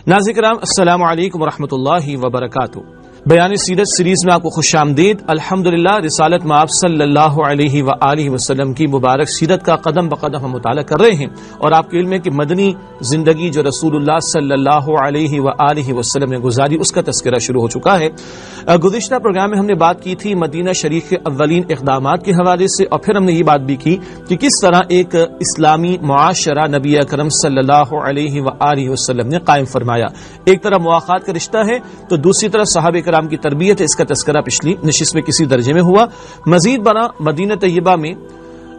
ناظرین کرام السلام علیکم ورحمۃ اللہ وبرکاتہ۔ بیان سیرت سیریز میں آپ کو خوش آمدید۔ الحمدللہ رسالت میں آپ صلی اللہ علیہ وآلہ وسلم کی مبارک سیرت کا قدم بقدم ہم مطالعہ کر رہے ہیں، اور آپ کے علم ہے کہ مدنی زندگی جو رسول اللہ صلی اللہ علیہ وآلہ وسلم نے گزاری اس کا تذکرہ شروع ہو چکا ہے۔ گزشتہ پروگرام میں ہم نے بات کی تھی مدینہ شریف کے اولین اقدامات کے حوالے سے، اور پھر ہم نے یہ بات بھی کی کہ کس طرح ایک اسلامی معاشرہ نبی اکرم صلی اللہ علیہ وآلہ وسلم نے قائم فرمایا۔ ایک طرف مواخات کا رشتہ ہے تو دوسری طرف صحابہ کرام کی تربیت ہے، اس کا تذکرہ پچھلی نشست میں کسی درجے میں ہوا۔ مزید بنا مدینہ طیبہ میں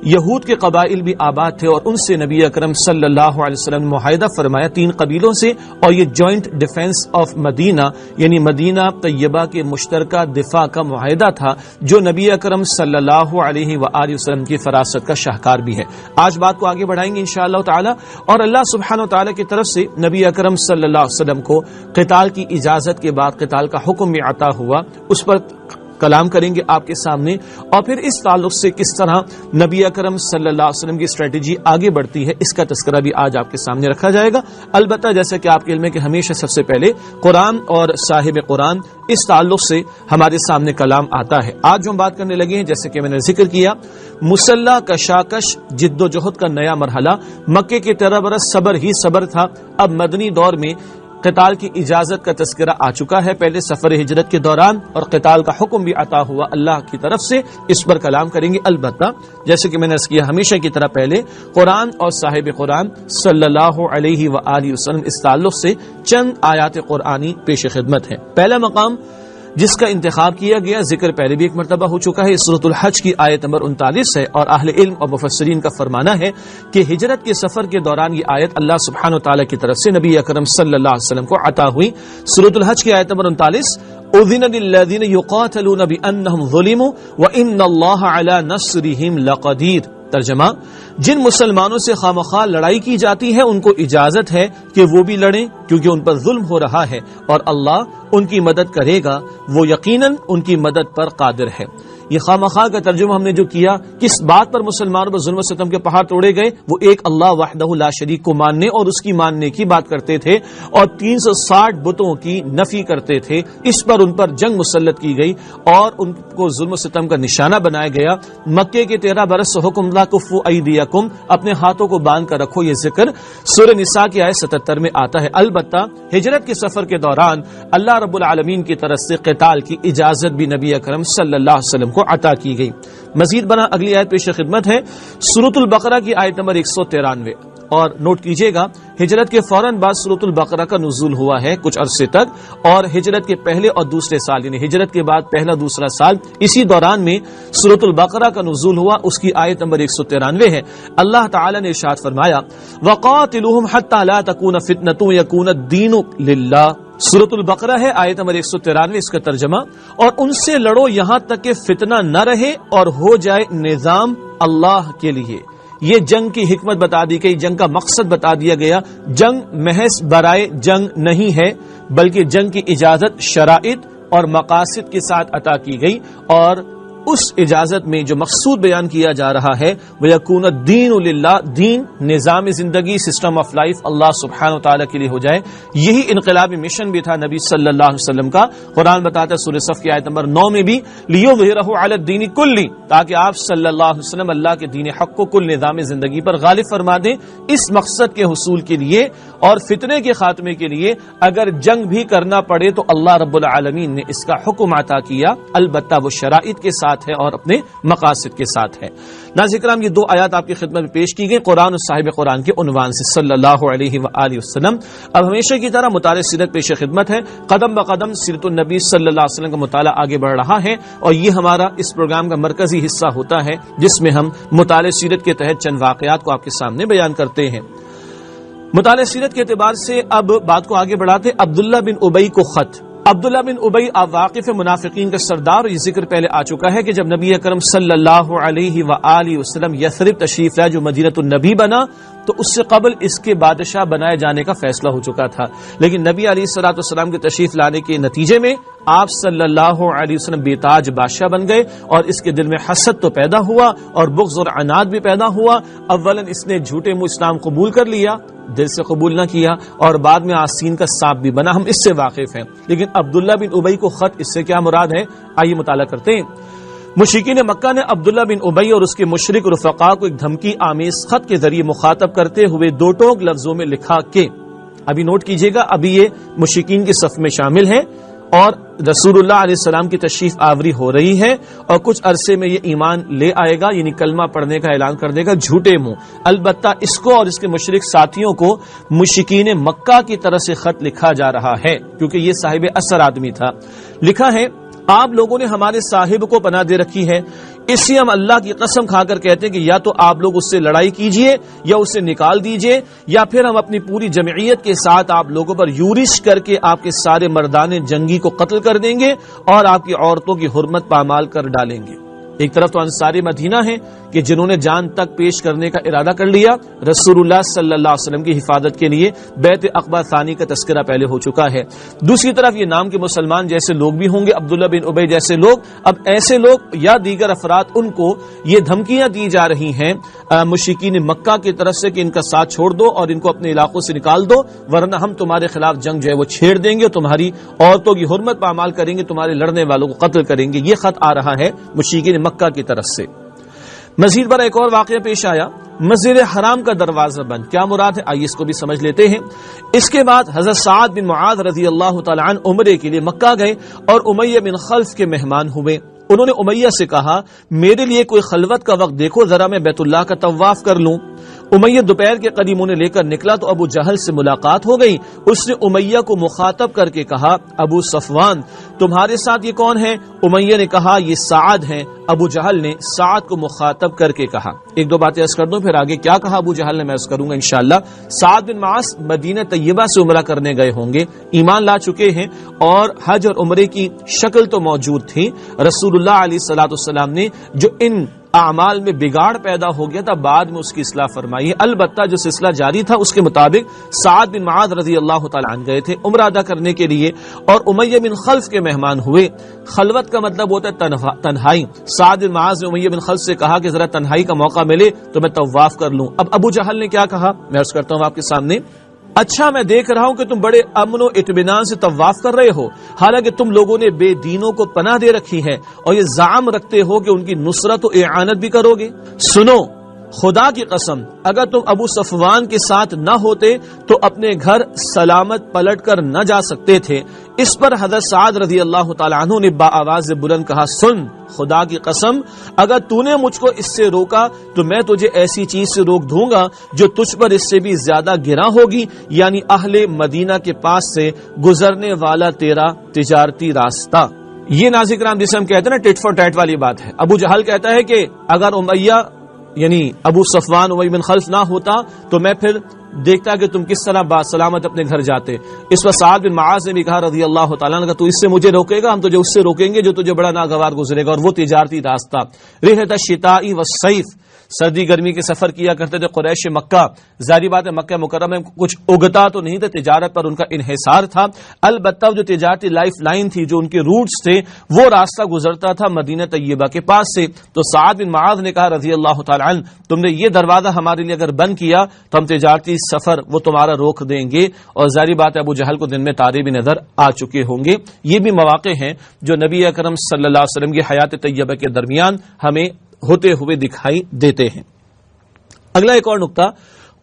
یہود کے قبائل بھی آباد تھے، اور ان سے نبی اکرم صلی اللہ علیہ وسلم نے معاہدہ فرمایا 3 قبیلوں سے، اور یہ جوائنٹ ڈیفنس آف مدینہ یعنی مدینہ طیبہ کے مشترکہ دفاع کا معاہدہ تھا، جو نبی اکرم صلی اللہ علیہ وآلہ وسلم کی فراست کا شاہکار بھی ہے۔ آج بات کو آگے بڑھائیں گے انشاءاللہ تعالی، اور اللہ سبحانہ و تعالی کی طرف سے نبی اکرم صلی اللہ علیہ وسلم کو قتال کی اجازت کے بعد قتال کا حکم بھی عطا ہوا، اس پر کلام کریں گے آپ کے سامنے، اور پھر اس تعلق سے کس طرح نبی اکرم صلی اللہ علیہ وسلم کی اسٹریٹجی آگے بڑھتی ہے اس کا تذکرہ بھی آج آپ کے سامنے رکھا جائے گا۔ البتہ جیسا کہ آپ کے علم ہے کہ ہمیشہ سب سے پہلے قرآن اور صاحب قرآن اس تعلق سے ہمارے سامنے کلام آتا ہے۔ آج جو ہم بات کرنے لگے ہیں، جیسے کہ میں نے ذکر کیا، مسلح کشاکش جد و جہد کا نیا مرحلہ۔ مکے کے 13 برس صبر ہی صبر تھا، اب مدنی دور میں قتال کی اجازت کا تذکرہ آ چکا ہے، پہلے سفر ہجرت کے دوران، اور قتال کا حکم بھی عطا ہوا اللہ کی طرف سے، اس پر کلام کریں گے۔ البتہ جیسے کہ میں نے عرض کیا ہمیشہ کی طرح پہلے قرآن اور صاحب قرآن صلی اللہ علیہ وآلہ وسلم اس تعلق سے چند آیات قرآنی پیش خدمت ہے۔ پہلا مقام جس کا انتخاب کیا گیا، ذکر پہلے بھی ایک مرتبہ ہو چکا ہے، سورۃ الحج کی آیت نمبر 39 ہے، اور اہل علم اور مفسرین کا فرمانا ہے کہ ہجرت کے سفر کے دوران یہ آیت اللہ سبحانہ وتعالی کی طرف سے نبی اکرم صلی اللہ علیہ وسلم کو عطا ہوئی۔ سورۃ الحج کی آیت نمبر 39، اذن للذین یقاتلون بانہم ظلموا وان اللہ علی نصرہم لقدیر۔ ترجمہ، جن مسلمانوں سے خواہ لڑائی کی جاتی ہے ان کو اجازت ہے کہ وہ بھی لڑیں، کیونکہ ان پر ظلم ہو رہا ہے، اور اللہ ان کی مدد کرے گا، وہ یقیناً ان کی مدد پر قادر ہے۔ یہ خواہ کا ترجمہ ہم نے جو کیا، کس بات پر مسلمانوں پر ظلم و ستم کے پہاڑ توڑے گئے؟ وہ ایک اللہ وحدہ لا شریک کو ماننے اور اس کی ماننے کی بات کرتے تھے، اور 360 بتوں کی نفی کرتے تھے۔ اس پر ان پر جنگ مسلط کی گئی اور ان کو ظلم و ستم کا نشانہ بنایا گیا۔ مکے کے 13 برس سے حکم لا کفوا ایدیکم، اپنے ہاتھوں کو باندھ کر رکھو، یہ ذکر سورہ نساء کی آیت 77 میں آتا ہے۔ البتہ ہجرت کے سفر کے دوران اللہ رب العالمین کی طرف سے قتال کی اجازت بھی نبی اکرم صلی اللہ علیہ وسلم کو عطا کی گئی۔ مزید بنا اگلی آیت پیش خدمت ہے، سورۃ البقرہ کی آیت نمبر 193، اور نوٹ کیجئے گا ہجرت کے فوراً بعد سورۃ البقرہ کا نزول ہوا ہے کچھ عرصے تک، اور ہجرت کے پہلے اور دوسرے سال یعنی ہجرت کے بعد پہلا دوسرا سال، اسی دوران میں سورۃ البقرہ کا نزول ہوا، اس کی آیت نمبر 193 ہے۔ اللہ تعالی نے ارشاد فرمایا، وَقَاتِلُوهُمْ حَتَّى لَا تَكُونَ فِتْنَةٌ وَيَكُونَ الدِّينُ لِلَّهِ۔ سورۃ البقرہ ہے، آیت نمبر 193، اس کا ترجمہ، اور ان سے لڑو یہاں تک کہ فتنہ نہ رہے اور ہو جائے نظام اللہ کے لیے۔ یہ جنگ کی حکمت بتا دی گئی، جنگ کا مقصد بتا دیا گیا۔ جنگ محض برائے جنگ نہیں ہے، بلکہ جنگ کی اجازت شرائط اور مقاصد کے ساتھ عطا کی گئی، اور اس اجازت میں جو مقصود بیان کیا جا رہا ہے وہ یکون الدین للہ، دین نظام زندگی سسٹم آف لائف اللہ سبحانہ وتعالی کے لیے ہو جائے۔ یہی انقلابی مشن بھی تھا نبی صلی اللہ علیہ وسلم کا۔ قرآن بتاتا ہے سورہ صف کی آیت نمبر 9 میں بھی، لیظہرہ علی الدین کلہ، تاکہ آپ صلی اللہ علیہ وسلم اللہ کے دین حق کو کل نظام زندگی پر غالب فرما دیں۔ اس مقصد کے حصول کے لیے اور فتنے کے خاتمے کے لیے اگر جنگ بھی کرنا پڑے تو اللہ رب العالمین نے اس کا حکم عطا کیا، البتہ وہ شرائط کے ساتھ ہے اور اپنے مقاصد کے ساتھ ہے۔ ناظرین کرام، یہ 2 آیات آپ کی خدمت میں پیش کی گئی قرآن اور صاحب قرآن کے عنوان سے صلی اللہ علیہ وآلہ وسلم۔ اب ہمیشہ کی طرح مطالعہ سیرت پیش خدمت ہے، قدم بقدم سیرت النبی صلی اللہ علیہ وسلم کا مطالعہ آگے بڑھ رہا ہے، اور یہ ہمارا اس پروگرام کا مرکزی حصہ ہوتا ہے جس میں ہم مطالعہ سیرت کے تحت چند واقعات کو آپ کے سامنے بیان کرتے ہیں۔ مطالعہ سیرت کے اعتبار سے اب بات کو آگے بڑھاتے، عبداللہ بن ابی کو خط۔ عبداللہ بن ابی آپ واقف منافقین کا سردار، یہ ذکر پہلے آ چکا ہے کہ جب نبی اکرم صلی اللہ علیہ وآلہ وسلم یثرب تشریف لائے جو مدینۃ النبی بنا، تو اس سے قبل اس کے بادشاہ بنائے جانے کا فیصلہ ہو چکا تھا، لیکن نبی علیہ الصلوۃ والسلام کے تشریف لانے کے نتیجے میں آپ صلی اللہ علیہ وسلم بے تاج بادشاہ بن گئے، اور اس کے دل میں حسد تو پیدا ہوا اور بغض اور عناد بھی پیدا ہوا۔ اولاً اس نے جھوٹے منہ اسلام قبول کر لیا، دل سے قبول نہ کیا اور بعد میں آسین کا سانپ بھی بنا. ہم اس سے واقف ہیں, لیکن عبداللہ بن ابی کو خط, اس سے کیا مراد ہے آئیے مطالعہ کرتے ہیں. مشرکین مکہ نے عبداللہ بن ابی اور اس کے مشرک رفقا کو ایک دھمکی آمیز خط کے ذریعے مخاطب کرتے ہوئے دو ٹوک لفظوں میں لکھا کہ, ابھی نوٹ کیجئے گا, ابھی یہ مشرکین کی صف میں شامل ہیں اور رسول اللہ علیہ السلام کی تشریف آوری ہو رہی ہے اور کچھ عرصے میں یہ ایمان لے آئے گا, یعنی کلمہ پڑھنے کا اعلان کر دے گا جھوٹے منہ. البتہ اس کو اور اس کے مشرک ساتھیوں کو مشرکین مکہ کی طرف سے خط لکھا جا رہا ہے, کیونکہ یہ صاحب اثر آدمی تھا. لکھا ہے, آپ لوگوں نے ہمارے صاحب کو پناہ دے رکھی ہے, اس لیے ہم اللہ کی قسم کھا کر کہتے ہیں کہ یا تو آپ لوگ اس سے لڑائی کیجئے یا اسے نکال دیجئے, یا پھر ہم اپنی پوری جمعیت کے ساتھ آپ لوگوں پر یورش کر کے آپ کے سارے مردان جنگی کو قتل کر دیں گے اور آپ کی عورتوں کی حرمت پامال کر ڈالیں گے. ایک طرف تو انصار مدینہ ہیں کہ جنہوں نے جان تک پیش کرنے کا ارادہ کر لیا رسول اللہ صلی اللہ علیہ وسلم کی حفاظت کے لیے. بیعت عقبہ ثانی کا تذکرہ پہلے ہو چکا ہے. دوسری طرف یہ نام کے مسلمان جیسے لوگ بھی ہوں گے, عبداللہ بن ابی جیسے لوگ. اب ایسے لوگ یا دیگر افراد, ان کو یہ دھمکیاں دی جا رہی ہیں مشرکین مکہ کی طرف سے کہ ان کا ساتھ چھوڑ دو اور ان کو اپنے علاقوں سے نکال دو, ورنہ ہم تمہارے خلاف جنگ جو ہے وہ چھیڑ دیں گے, تمہاری عورتوں کی حرمت پامال کریں گے, تمہارے لڑنے والوں کو قتل کریں گے. یہ خط آ رہا ہے مشرکین مکہ کی طرف سے. مزید بڑا ایک اور واقعہ پیش آیا, مسجد حرام کا دروازہ بند. کیا مراد ہے آئیے اس کو بھی سمجھ لیتے ہیں. اس کے بعد حضرت سعد بن معاذ رضی اللہ تعالی عنہ عمرے کے لیے مکہ گئے اور امیہ بن خلف کے مہمان ہوئے. انہوں نے امیہ سے کہا, میرے لیے کوئی خلوت کا وقت دیکھو, ذرا میں بیت اللہ کا طواف کر لوں. امیہ دوپہر کے قریب انہیں لے کر نکلا تو ابو جہل سے ملاقات ہو گئی. اس نے امیہ کو مخاطب کر کے کہا, ابو صفوان تمہارے ساتھ یہ کون ہے؟ امیہ نے کہا, یہ سعد ہیں. ابو جہل نے سعد کو مخاطب کر کے کہا, ایک دو باتیں عرض کر دوں پھر آگے کیا کہا ابو جہل نے میں عرض کروں گا انشاءاللہ. سعد بن معاذ مدینہ طیبہ سے عمرہ کرنے گئے ہوں گے, ایمان لا چکے ہیں اور حج اور عمرے کی شکل تو موجود تھی. رسول اللہ علیہ الصلوۃ والسلام نے جو ان اعمال میں بگاڑ پیدا ہو گیا تھا بعد میں اس کی اصلاح فرمائی ہے. البتہ جو سلسلہ جاری تھا اس کے مطابق سعد بن معاذ رضی اللہ تعالی عنہ گئے تھے عمرہ ادا کرنے کے لیے اور امیہ بن خلف کے مہمان ہوئے. خلوت کا مطلب ہوتا ہے تنہائی. سعد بن معاذ نے امیہ بن خلف سے کہا کہ ذرا تنہائی کا موقع ملے تو میں طواف کر لوں. اب ابو جہل نے کیا کہا میں عرض کرتا ہوں آپ کے سامنے, اچھا میں دیکھ رہا ہوں کہ تم بڑے امن و اطمینان سے طواف کر رہے ہو, حالانکہ تم لوگوں نے بے دینوں کو پناہ دے رکھی ہے اور یہ زعم رکھتے ہو کہ ان کی نصرت و اعانت بھی کرو گے. سنو, خدا کی قسم اگر تم ابو صفوان کے ساتھ نہ ہوتے تو اپنے گھر سلامت پلٹ کر نہ جا سکتے تھے. اس پر حضرت سعد رضی اللہ تعالیٰ عنہ نے با آواز بلند کہا, سن خدا کی قسم اگر تو نے مجھ کو اس سے روکا تو میں تجھے ایسی چیز سے روک دوں گا جو تجھ پر اس سے بھی زیادہ گراں ہوگی, یعنی اہل مدینہ کے پاس سے گزرنے والا تیرا تجارتی راستہ. یہ ناظرین کرام جسے ہم کہتے ہیں نا ٹٹ فار ٹیٹ والی بات ہے. ابو جہل کہتا ہے کہ اگر امیہ یعنی ابو صفوان امیہ بن خلف نہ ہوتا تو میں پھر دیکھتا کہ تم کس طرح باسلامت اپنے گھر جاتے. اس پر سعد بن معاذ نے بھی کہا رضی اللہ تعالیٰ عنہ, تو اس سے مجھے روکے گا, ہم تجھے اس سے روکیں گے جو تجھے بڑا ناگوار گزرے گا, اور وہ تجارتی راستہ. رحلۃ الشتاء والصیف, سردی گرمی کے سفر کیا کرتے تھے قریش مکہ. ظاہری بات ہے مکہ مکرمہ میں کچھ اگتا تو نہیں تھا, تجارت پر ان کا انحصار تھا. البتہ جو تجارتی لائف لائن تھی, جو ان کے روٹس تھے, وہ راستہ گزرتا تھا مدینہ طیبہ کے پاس سے. تو سعد بن معاذ نے کہا رضی اللہ تعالی عنہ, تم نے یہ دروازہ ہمارے لیے اگر بند کیا تو ہم تجارتی سفر وہ تمہارا روک دیں گے. اور ظاہری بات ہے ابو جہل کو دن میں تارے بھی نظر آ چکے ہوں گے. یہ بھی مواقع ہیں جو نبی اکرم صلی اللہ علیہ وسلم کی حیات طیبہ کے درمیان ہمیں ہوتے ہوئے دکھائی دیتے ہیں. اگلا ایک اور نقطہ,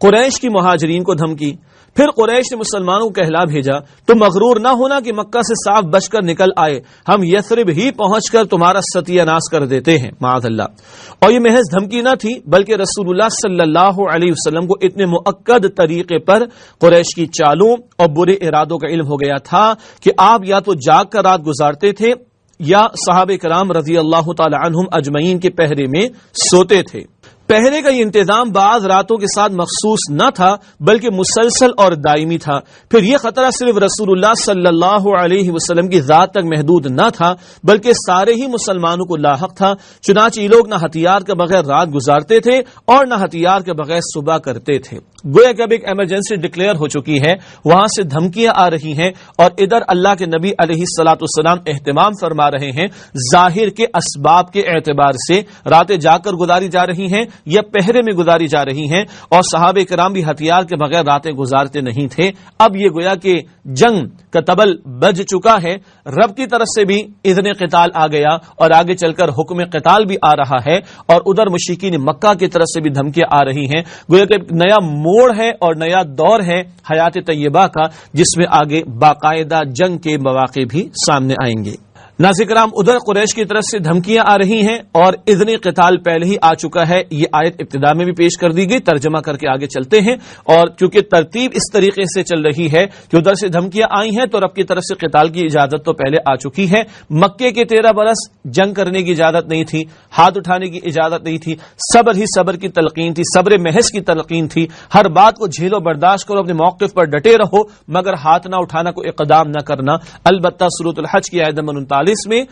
قریش کی مہاجرین کو دھمکی. پھر قریش نے مسلمانوں کو کہلا بھیجا, تم مغرور نہ ہونا کہ مکہ سے صاف بچ کر نکل آئے, ہم یثرب ہی پہنچ کر تمہارا ستیہ ناش کر دیتے ہیں معاذ اللہ. اور یہ محض دھمکی نہ تھی بلکہ رسول اللہ صلی اللہ علیہ وسلم کو اتنے مؤکد طریقے پر قریش کی چالوں اور برے ارادوں کا علم ہو گیا تھا کہ آپ یا تو جاگ کر رات گزارتے تھے یا صحابہ کرام رضی اللہ تعالی عنہم اجمعین کے پہرے میں سوتے تھے. پہرے کا یہ انتظام بعض راتوں کے ساتھ مخصوص نہ تھا بلکہ مسلسل اور دائمی تھا. پھر یہ خطرہ صرف رسول اللہ صلی اللہ علیہ وسلم کی ذات تک محدود نہ تھا بلکہ سارے ہی مسلمانوں کو لاحق تھا. چنانچہ یہ لوگ نہ ہتھیار کے بغیر رات گزارتے تھے اور نہ ہتھیار کے بغیر صبح کرتے تھے. گویا کہ اب ایک ایمرجنسی ڈکلیئر ہو چکی ہے, وہاں سے دھمکیاں آ رہی ہیں اور ادھر اللہ کے نبی علیہ الصلوۃ والسلام اہتمام فرما رہے ہیں. ظاہر کے اسباب کے اعتبار سے راتیں جا کر گزاری جا رہی ہیں, یا پہرے میں گزاری جا رہی ہیں، اور صحابہ کرام بھی ہتھیار کے بغیر راتیں گزارتے نہیں تھے۔ اب یہ گویا کہ جنگ کا طبل بج چکا ہے، رب کی طرف سے بھی اذن قتال آ گیا، اور آگے چل کر حکم قتال بھی آ رہا ہے، اور ادھر مشرکین مکہ کی طرف سے بھی دھمکیاں آ رہی ہیں۔ گویا کہ ایک نیا موڑ ہے اور نیا دور ہے حیات طیبہ کا، جس میں آگے باقاعدہ جنگ کے مواقع بھی سامنے آئیں گے۔ ناظرین کرام، ادھر قریش کی طرف سے دھمکیاں آ رہی ہیں اور اذن قتال پہلے ہی آ چکا ہے۔ یہ آیت ابتدا میں بھی پیش کر دی گئی، ترجمہ کر کے آگے چلتے ہیں، اور چونکہ ترتیب اس طریقے سے چل رہی ہے کہ ادھر سے دھمکیاں آئی ہیں تو رب کی طرف سے قتال کی اجازت تو پہلے آ چکی ہے۔ مکے کے 13 برس جنگ کرنے کی اجازت نہیں تھی، ہاتھ اٹھانے کی اجازت نہیں تھی، صبر ہی صبر کی تلقین تھی، صبر محض کی تلقین تھی، ہر بات کو جھیلو، برداشت کرو، اپنے موقف پر ڈٹے رہو، مگر ہاتھ نہ اٹھانا، کوئی اقدام نہ کرنا۔ البتہ سورۃ الحج کی آیت نمبر 39 میں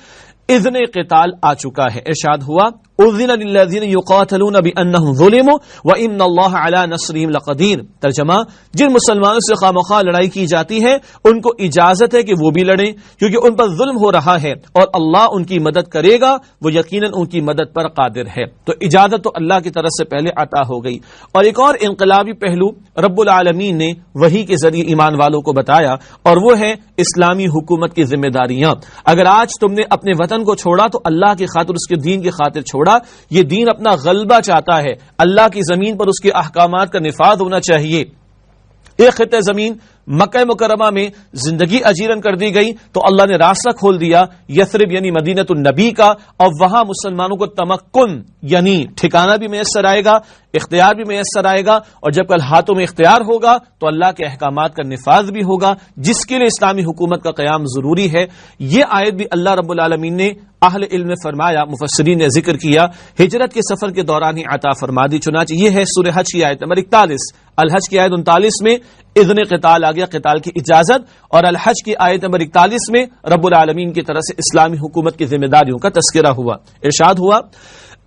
اذن قتال آ چکا ہے۔ ارشاد ہوا اذن للذین یقاتلون بانہم ظلموا وان اللہ علی نصرہم لقدیر۔ ترجمہ، جن مسلمانوں سے خواہ لڑائی کی جاتی ہے ان کو اجازت ہے کہ وہ بھی لڑیں، کیونکہ ان پر ظلم ہو رہا ہے اور اللہ ان کی مدد کرے گا، وہ یقیناً ان کی مدد پر قادر ہے۔ تو اجازت تو اللہ کی طرف سے پہلے عطا ہو گئی۔ اور ایک اور انقلابی پہلو رب العالمین نے وحی کے ذریعے ایمان والوں کو بتایا، اور وہ ہے اسلامی حکومت کی ذمہ داریاں۔ اگر آج تم نے اپنے وطن کو چھوڑا تو اللہ کی خاطر، اس کے دین کی خاطر چھوڑا۔ یہ دین اپنا غلبہ چاہتا ہے، اللہ کی زمین پر اس کے احکامات کا نفاذ ہونا چاہیے۔ ایک خطہ زمین مکہ مکرمہ میں زندگی اجیرن کر دی گئی تو اللہ نے راستہ کھول دیا یثرب یعنی مدینۃ النبی کا، اور وہاں مسلمانوں کو تمکن یعنی ٹھکانہ بھی میسر آئے گا، اختیار بھی میسر آئے گا، اور جب کل ہاتھوں میں اختیار ہوگا تو اللہ کے احکامات کا نفاذ بھی ہوگا، جس کے لیے اسلامی حکومت کا قیام ضروری ہے۔ یہ آیت بھی اللہ رب العالمین نے اہل علم نے فرمایا، مفسرین نے ذکر کیا، ہجرت کے سفر کے دوران ہی عطا فرما دی۔ چنانچہ یہ ہے سورہ حج کی آیت نمبر 41، الحج کی آیت 39 میں اذن قتال آ گیا، قتال کی اجازت، اور الحج کی آیت نمبر 41 میں رب العالمین کی طرف سے اسلامی حکومت کی ذمہ داریوں کا تذکرہ ہوا۔ ارشاد ہوا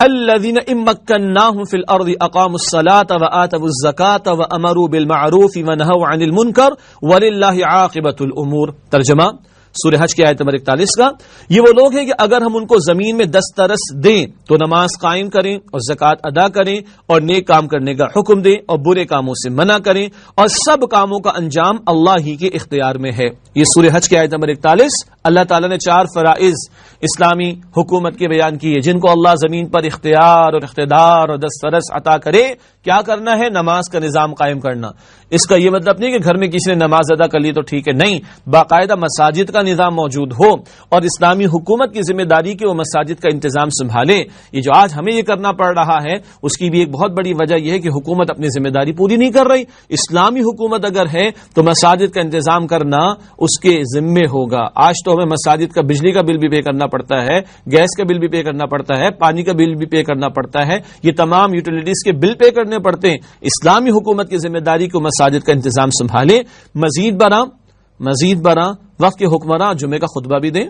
الذين إن مكناهم في الأرض أقاموا الصلاة وآتوا الزكاة وأمروا بالمعروف ونهوا عن المنكر ولله عاقبة الأمور۔ ترجمہ، سورہ حج کی آیت نمبر 41 کا، یہ وہ لوگ ہیں کہ اگر ہم ان کو زمین میں دسترس دیں تو نماز قائم کریں اور زکوٰۃ ادا کریں اور نیک کام کرنے کا حکم دیں اور برے کاموں سے منع کریں، اور سب کاموں کا انجام اللہ ہی کے اختیار میں ہے۔ یہ سورہ حج کی آیت نمبر 41۔ اللہ تعالیٰ نے 4 فرائض اسلامی حکومت کے بیان کیے، جن کو اللہ زمین پر اختیار اور اقتدار اور دسترس عطا کرے، کیا کرنا ہے؟ نماز کا نظام قائم کرنا۔ اس کا یہ مطلب نہیں کہ گھر میں کسی نے نماز ادا کر لی تو ٹھیک ہے، نہیں، باقاعدہ مساجد کا نظام موجود ہو اور اسلامی حکومت کی ذمہ داری کہ وہ مساجد کا انتظام سنبھالے۔ یہ جو آج ہمیں یہ کرنا پڑ رہا ہے، اس کی بھی ایک بہت بڑی وجہ یہ ہے کہ حکومت اپنی ذمہ داری پوری نہیں کر رہی۔ اسلامی حکومت اگر ہے تو مساجد کا انتظام کرنا اس کے ذمے ہوگا۔ آج تو ہمیں مساجد کا بجلی کا بل بھی پے کرنا پڑتا ہے، گیس کا بل بھی پے کرنا پڑتا ہے، پانی کا بل بھی پے کرنا پڑتا ہے، یہ تمام یوٹیلیٹیز کے بل پے کرنے پڑتے ہیں۔ اسلامی حکومت کی ذمہ داری کو مساجد کا انتظام سنبھالے، مزید برآں وقت کے حکمراں جمعے کا خطبہ بھی دیں۔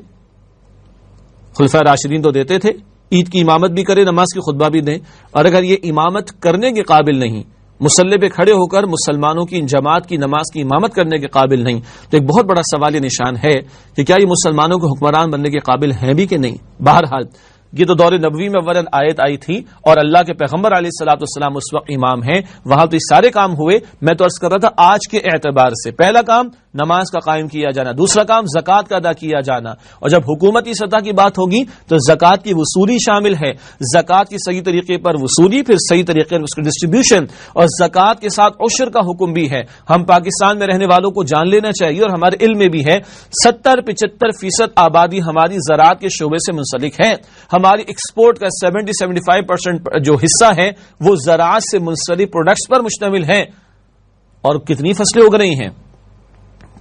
خلفائے راشدین تو دیتے تھے، عید کی امامت بھی کریں، نماز کی خطبہ بھی دیں، اور اگر یہ امامت کرنے کے قابل نہیں، مصلی پہ کھڑے ہو کر مسلمانوں کی جماعت کی نماز کی امامت کرنے کے قابل نہیں، تو ایک بہت بڑا سوال نشان ہے کہ کیا یہ مسلمانوں کے حکمران بننے کے قابل ہیں بھی کہ نہیں۔ بہرحال یہ تو دور نبوی میں ورن آیت آئی تھی اور اللہ کے پیغمبر علیہ الصلوۃ والسلام اس وقت امام ہیں، وہاں تو یہ سارے کام ہوئے۔ میں تو عرض کر رہا تھا آج کے اعتبار سے پہلا کام نماز کا قائم کیا جانا، دوسرا کام زکوٰۃ کا ادا کیا جانا، اور جب حکومتی سطح کی بات ہوگی تو زکوٰۃ کی وصولی شامل ہے، زکوٰۃ کی صحیح طریقے پر وصولی، پھر صحیح طریقے پر اس کی ڈسٹریبیوشن، اور زکوٰۃ کے ساتھ عشر کا حکم بھی ہے۔ ہم پاکستان میں رہنے والوں کو جان لینا چاہیے، اور ہمارے علم میں بھی ہے 70-75% آبادی ہماری زراعت کے شعبے سے منسلک ہے۔ ہماری ایکسپورٹ کا 70-75% جو حصہ ہے وہ زراعت سے منسلک پروڈکٹس پر مشتمل ہے، اور کتنی فصلیں اگ رہی ہیں،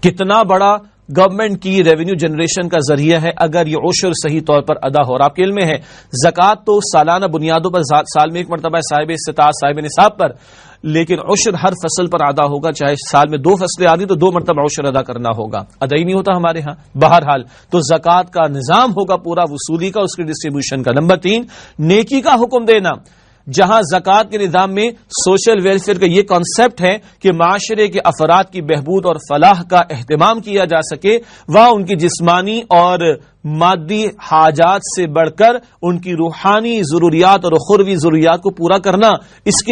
کتنا بڑا گورنمنٹ کی ریونیو جنریشن کا ذریعہ ہے اگر یہ عشر صحیح طور پر ادا ہو۔ اور آپ کے علم میں ہے زکوٰۃ تو سالانہ بنیادوں پر سال میں ایک مرتبہ صاحب استطاعت صاحب نصاب پر، لیکن عشر ہر فصل پر ادا ہوگا، چاہے سال میں 2 فصلیں آدھی تو 2 مرتبہ عشر ادا کرنا ہوگا، ادا ہی نہیں ہوتا ہمارے ہاں۔ بہرحال تو زکوٰۃ کا نظام ہوگا پورا وصولی کا، اس کی ڈسٹریبیوشن کا۔ نمبر 3 نیکی کا حکم دینا، جہاں زکوٰۃ کے نظام میں سوشل ویلفیئر کا یہ کانسیپٹ ہے کہ معاشرے کے افراد کی بہبود اور فلاح کا اہتمام کیا جا سکے، وہاں ان کی جسمانی اور مادی حاجات سے بڑھ کر ان کی روحانی ضروریات اور اخروی ضروریات کو پورا کرنا، اس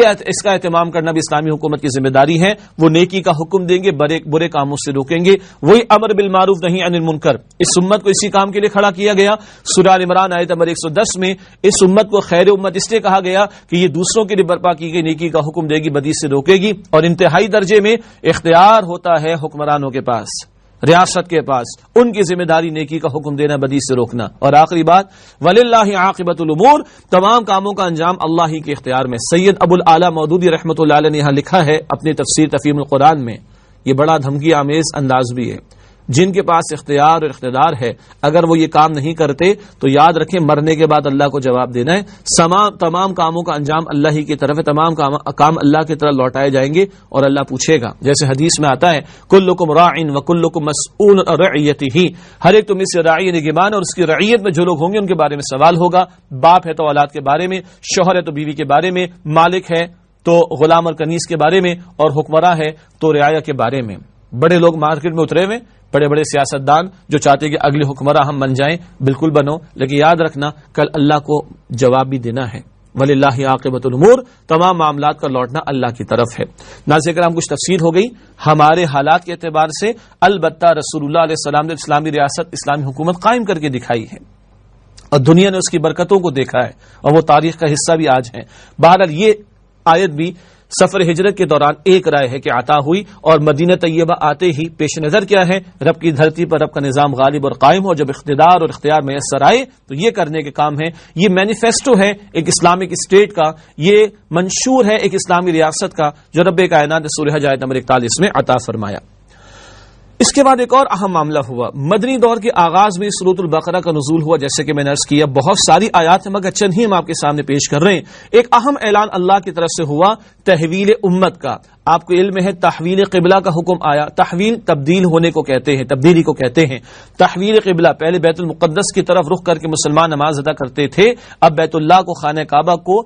کا اہتمام کرنا بھی اسلامی حکومت کی ذمہ داری ہے۔ وہ نیکی کا حکم دیں گے، برے کاموں سے روکیں گے، وہی امر بالمعروف نہی عن المنکر۔ اس امت کو اسی کام کے لیے کھڑا کیا گیا۔ سورہ ال عمران آیت نمبر 110 میں اس امت کو خیر امت اس لیے کہا گیا کہ یہ دوسروں کے لیے برپا کی گئی نیکی کا حکم دے گی، بدی سے روکے گی، اور انتہائی درجے میں اختیار ہوتا ہے حکمرانوں کے پاس، ریاست کے پاس، ان کی ذمہ داری نیکی کا حکم دینا، بدی سے روکنا۔ اور آخری بات، وَلِلَّهِ عَاقِبَةُ الْأُمُورِ، تمام کاموں کا انجام اللہ ہی کے اختیار میں۔ سید ابو الاعلی مودودی رحمۃ اللہ علیہ نے یہاں لکھا ہے اپنی تفسیر تفہیم القرآن میں، یہ بڑا دھمکی آمیز انداز بھی ہے، جن کے پاس اختیار اور اقتدار ہے اگر وہ یہ کام نہیں کرتے تو یاد رکھیں مرنے کے بعد اللہ کو جواب دینا ہے۔ تمام کاموں کا انجام اللہ ہی کی طرف ہے، تمام کام اللہ کی طرف لوٹائے جائیں گے اور اللہ پوچھے گا، جیسے حدیث میں آتا ہے کلکم راعٍ وکلکم مسئول عن رعیتہ، ہر ایک تم میں سے راعی نگہبان، اور اس کی رعیت میں جو لوگ ہوں گے ان کے بارے میں سوال ہوگا۔ باپ ہے تو اولاد کے بارے میں، شوہر ہے تو بیوی کے بارے میں، مالک ہے تو غلام اور کنیز کے بارے میں، اور حکمراں ہے تو رعایا کے بارے میں۔ بڑے لوگ مارکیٹ میں اترے ہوئے، بڑے بڑے سیاستدان جو چاہتے ہیں کہ اگلے حکمراں ہم بن جائیں، بالکل بنو، لیکن یاد رکھنا کل اللہ کو جواب بھی دینا ہے۔ وَلِلَّهِ عَاقِبَةُ الْأُمُورِ، تمام معاملات کا لوٹنا اللہ کی طرف ہے۔ ناظرین کرام، کچھ تفصیل ہو گئی ہمارے حالات کے اعتبار سے، البتہ رسول اللہ علیہ السلام نے اسلامی ریاست، اسلامی حکومت قائم کر کے دکھائی ہے، اور دنیا نے اس کی برکتوں کو دیکھا ہے، اور وہ تاریخ کا حصہ بھی آج ہیں۔ بہرحال یہ آیت بھی سفر ہجرت کے دوران ایک رائے ہے کہ عطا ہوئی، اور مدینہ طیبہ آتے ہی پیش نظر کیا ہے؟ رب کی دھرتی پر رب کا نظام غالب اور قائم ہو، جب اقتدار اور اختیار میسر آئے تو یہ کرنے کے کام ہے۔ یہ مینیفیسٹو ہے ایک اسلامک اسٹیٹ کا، یہ منشور ہے ایک اسلامی ریاست کا، جو رب کائنات نے سورہ حج آیت نمبر 41 میں عطا فرمایا۔ اس کے بعد ایک اور اہم معاملہ ہوا۔ مدنی دور کے آغاز میں سورۃ البقرہ کا نزول ہوا، جیسے کہ میں نے عرض کیا بہت ساری آیات ہیں مگر چند ہی ہم آپ کے سامنے پیش کر رہے ہیں۔ ایک اہم اعلان اللہ کی طرف سے ہوا تحویل امت کا۔ آپ کو علم ہے تحویل قبلہ کا حکم آیا۔ تحویل تبدیل ہونے کو کہتے ہیں، تبدیلی کو کہتے ہیں۔ تحویل قبلہ، پہلے بیت المقدس کی طرف رخ کر کے مسلمان نماز ادا کرتے تھے، اب بیت اللہ کو، خانہ کعبہ کو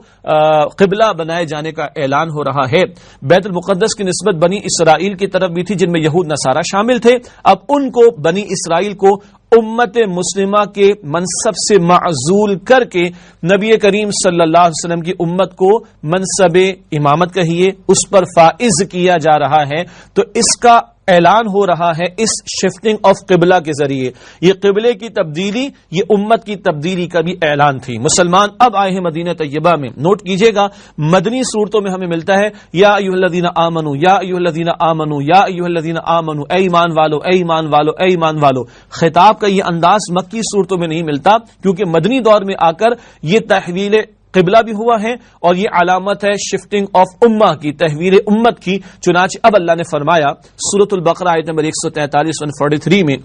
قبلہ بنائے جانے کا اعلان ہو رہا ہے۔ بیت المقدس کی نسبت بنی اسرائیل کی طرف بھی تھی جن میں یہود نصارہ شامل تھے، اب ان کو بنی اسرائیل کو امت مسلمہ کے منصب سے معزول کر کے نبی کریم صلی اللہ علیہ وسلم کی امت کو منصب امامت کہیے اس پر فائز کیا جا رہا ہے۔ تو اس کا اعلان ہو رہا ہے اس شفٹنگ آف قبلہ کے ذریعے۔ یہ قبلے کی تبدیلی، یہ امت کی تبدیلی کا بھی اعلان تھی۔ مسلمان اب آئے ہیں مدینہ طیبہ میں۔ نوٹ کیجئے گا مدنی صورتوں میں ہمیں ملتا ہے یا ایھا الذین آمنوا، یا ایھا الذین آمنوا، یا ایھا الذین آمنوا، اے ایمان والو، اے ایمان والو، اے ایمان والو۔ خطاب کا یہ انداز مکی صورتوں میں نہیں ملتا، کیونکہ مدنی دور میں آ کر یہ تحویل قبلہ بھی ہوا ہے، اور یہ علامت ہے شفٹنگ آف امہ کی، تحویل امت کی۔ چنانچہ اب اللہ نے فرمایا سورۃ البقرہ آیت نمبر 143 143 میں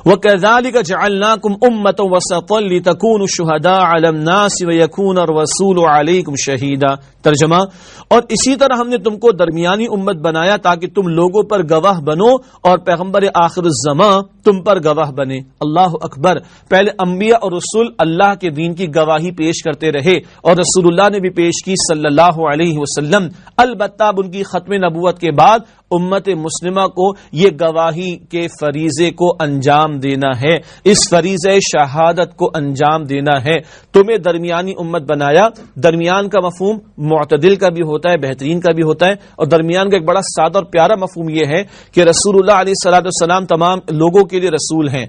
وَكَذَلِكَ جَعَلْنَاكُمْ أُمَّةً وَسَطًا لِتَكُونُوا شُهَدَاءَ عَلَى النَّاسِ وَيَكُونَ الرَّسُولُ عَلَيْكُمْ شَهِيدًا۔ ترجمہ، اور اسی طرح ہم نے تم کو درمیانی امت بنایا تاکہ تم لوگوں پر گواہ بنو اور پیغمبر آخر الزماں تم پر گواہ بنے۔ اللہ اکبر۔ پہلے انبیاء اور رسول اللہ کے دین کی گواہی پیش کرتے رہے، اور رسول اللہ نے بھی پیش کی صلی اللہ علیہ وسلم۔ البتہ اب ان کی ختم نبوت کے بعد امت مسلمہ کو یہ گواہی کے فریضے کو انجام دینا ہے، اس فریضہ شہادت کو انجام دینا ہے۔ تمہیں درمیانی امت بنایا۔ درمیان کا مفہوم معتدل کا بھی ہوتا ہے، بہترین کا بھی ہوتا ہے، اور درمیان کا ایک بڑا سادہ اور پیارا مفہوم یہ ہے کہ رسول اللہ علیہ الصلوۃ والسلام تمام لوگوں کے لیے رسول ہیں،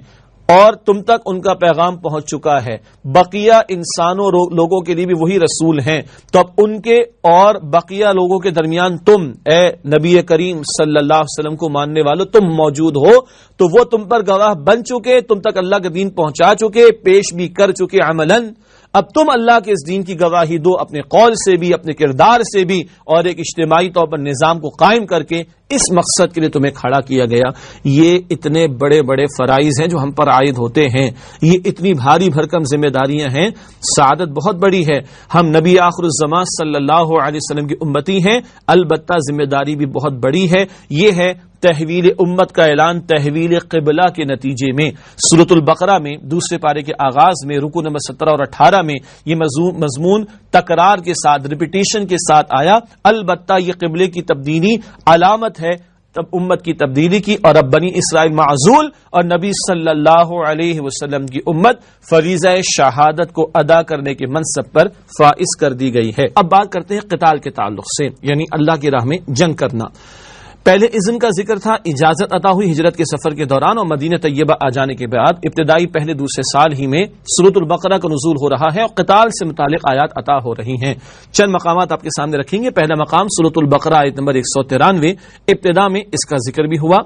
اور تم تک ان کا پیغام پہنچ چکا ہے۔ بقیہ انسانوں لوگوں کے لیے بھی وہی رسول ہیں، تو اب ان کے اور بقیہ لوگوں کے درمیان تم، اے نبی کریم صلی اللہ علیہ وسلم کو ماننے والوں، تم موجود ہو، تو وہ تم پر گواہ بن چکے، تم تک اللہ کا دین پہنچا چکے، پیش بھی کر چکے عملاً۔ اب تم اللہ کے اس دین کی گواہی دو، اپنے قول سے بھی، اپنے کردار سے بھی، اور ایک اجتماعی طور پر نظام کو قائم کر کے اس مقصد کے لیے تمہیں کھڑا کیا گیا۔ یہ اتنے بڑے بڑے فرائض ہیں جو ہم پر عائد ہوتے ہیں، یہ اتنی بھاری بھرکم ذمہ داریاں ہیں، سعادت بہت بڑی ہے۔ ہم نبی آخر الزماں صلی اللہ علیہ وسلم کی امتی ہیں، البتہ ذمہ داری بھی بہت بڑی ہے۔ یہ ہے تحویل امت کا اعلان تحویل قبلہ کے نتیجے میں۔ سورۃ البقرہ میں دوسرے پارے کے آغاز میں رکوع نمبر 17 اور 18 میں یہ مضمون تکرار کے ساتھ، ریپیٹیشن کے ساتھ آیا۔ البتہ یہ قبلے کی تبدیلی علامت ہے تب امت کی تبدیلی کی، اور اب بنی اسرائیل معزول اور نبی صلی اللہ علیہ وسلم کی امت فریضہ شہادت کو ادا کرنے کے منصب پر فائز کر دی گئی ہے۔ اب بات کرتے ہیں قتال کے تعلق سے، یعنی اللہ کی راہ میں جنگ کرنا۔ پہلے اذن کا ذکر تھا، اجازت عطا ہوئی ہجرت کے سفر کے دوران، اور مدینہ طیبہ آ جانے کے بعد ابتدائی پہلے دوسرے سال ہی میں سورۃ البقرہ کا نزول ہو رہا ہے اور قتال سے متعلق آیات عطا ہو رہی ہیں۔ چند مقامات آپ کے سامنے رکھیں گے۔ پہلا مقام سورۃ البقرہ آیت نمبر 193، ابتدا میں اس کا ذکر بھی ہوا،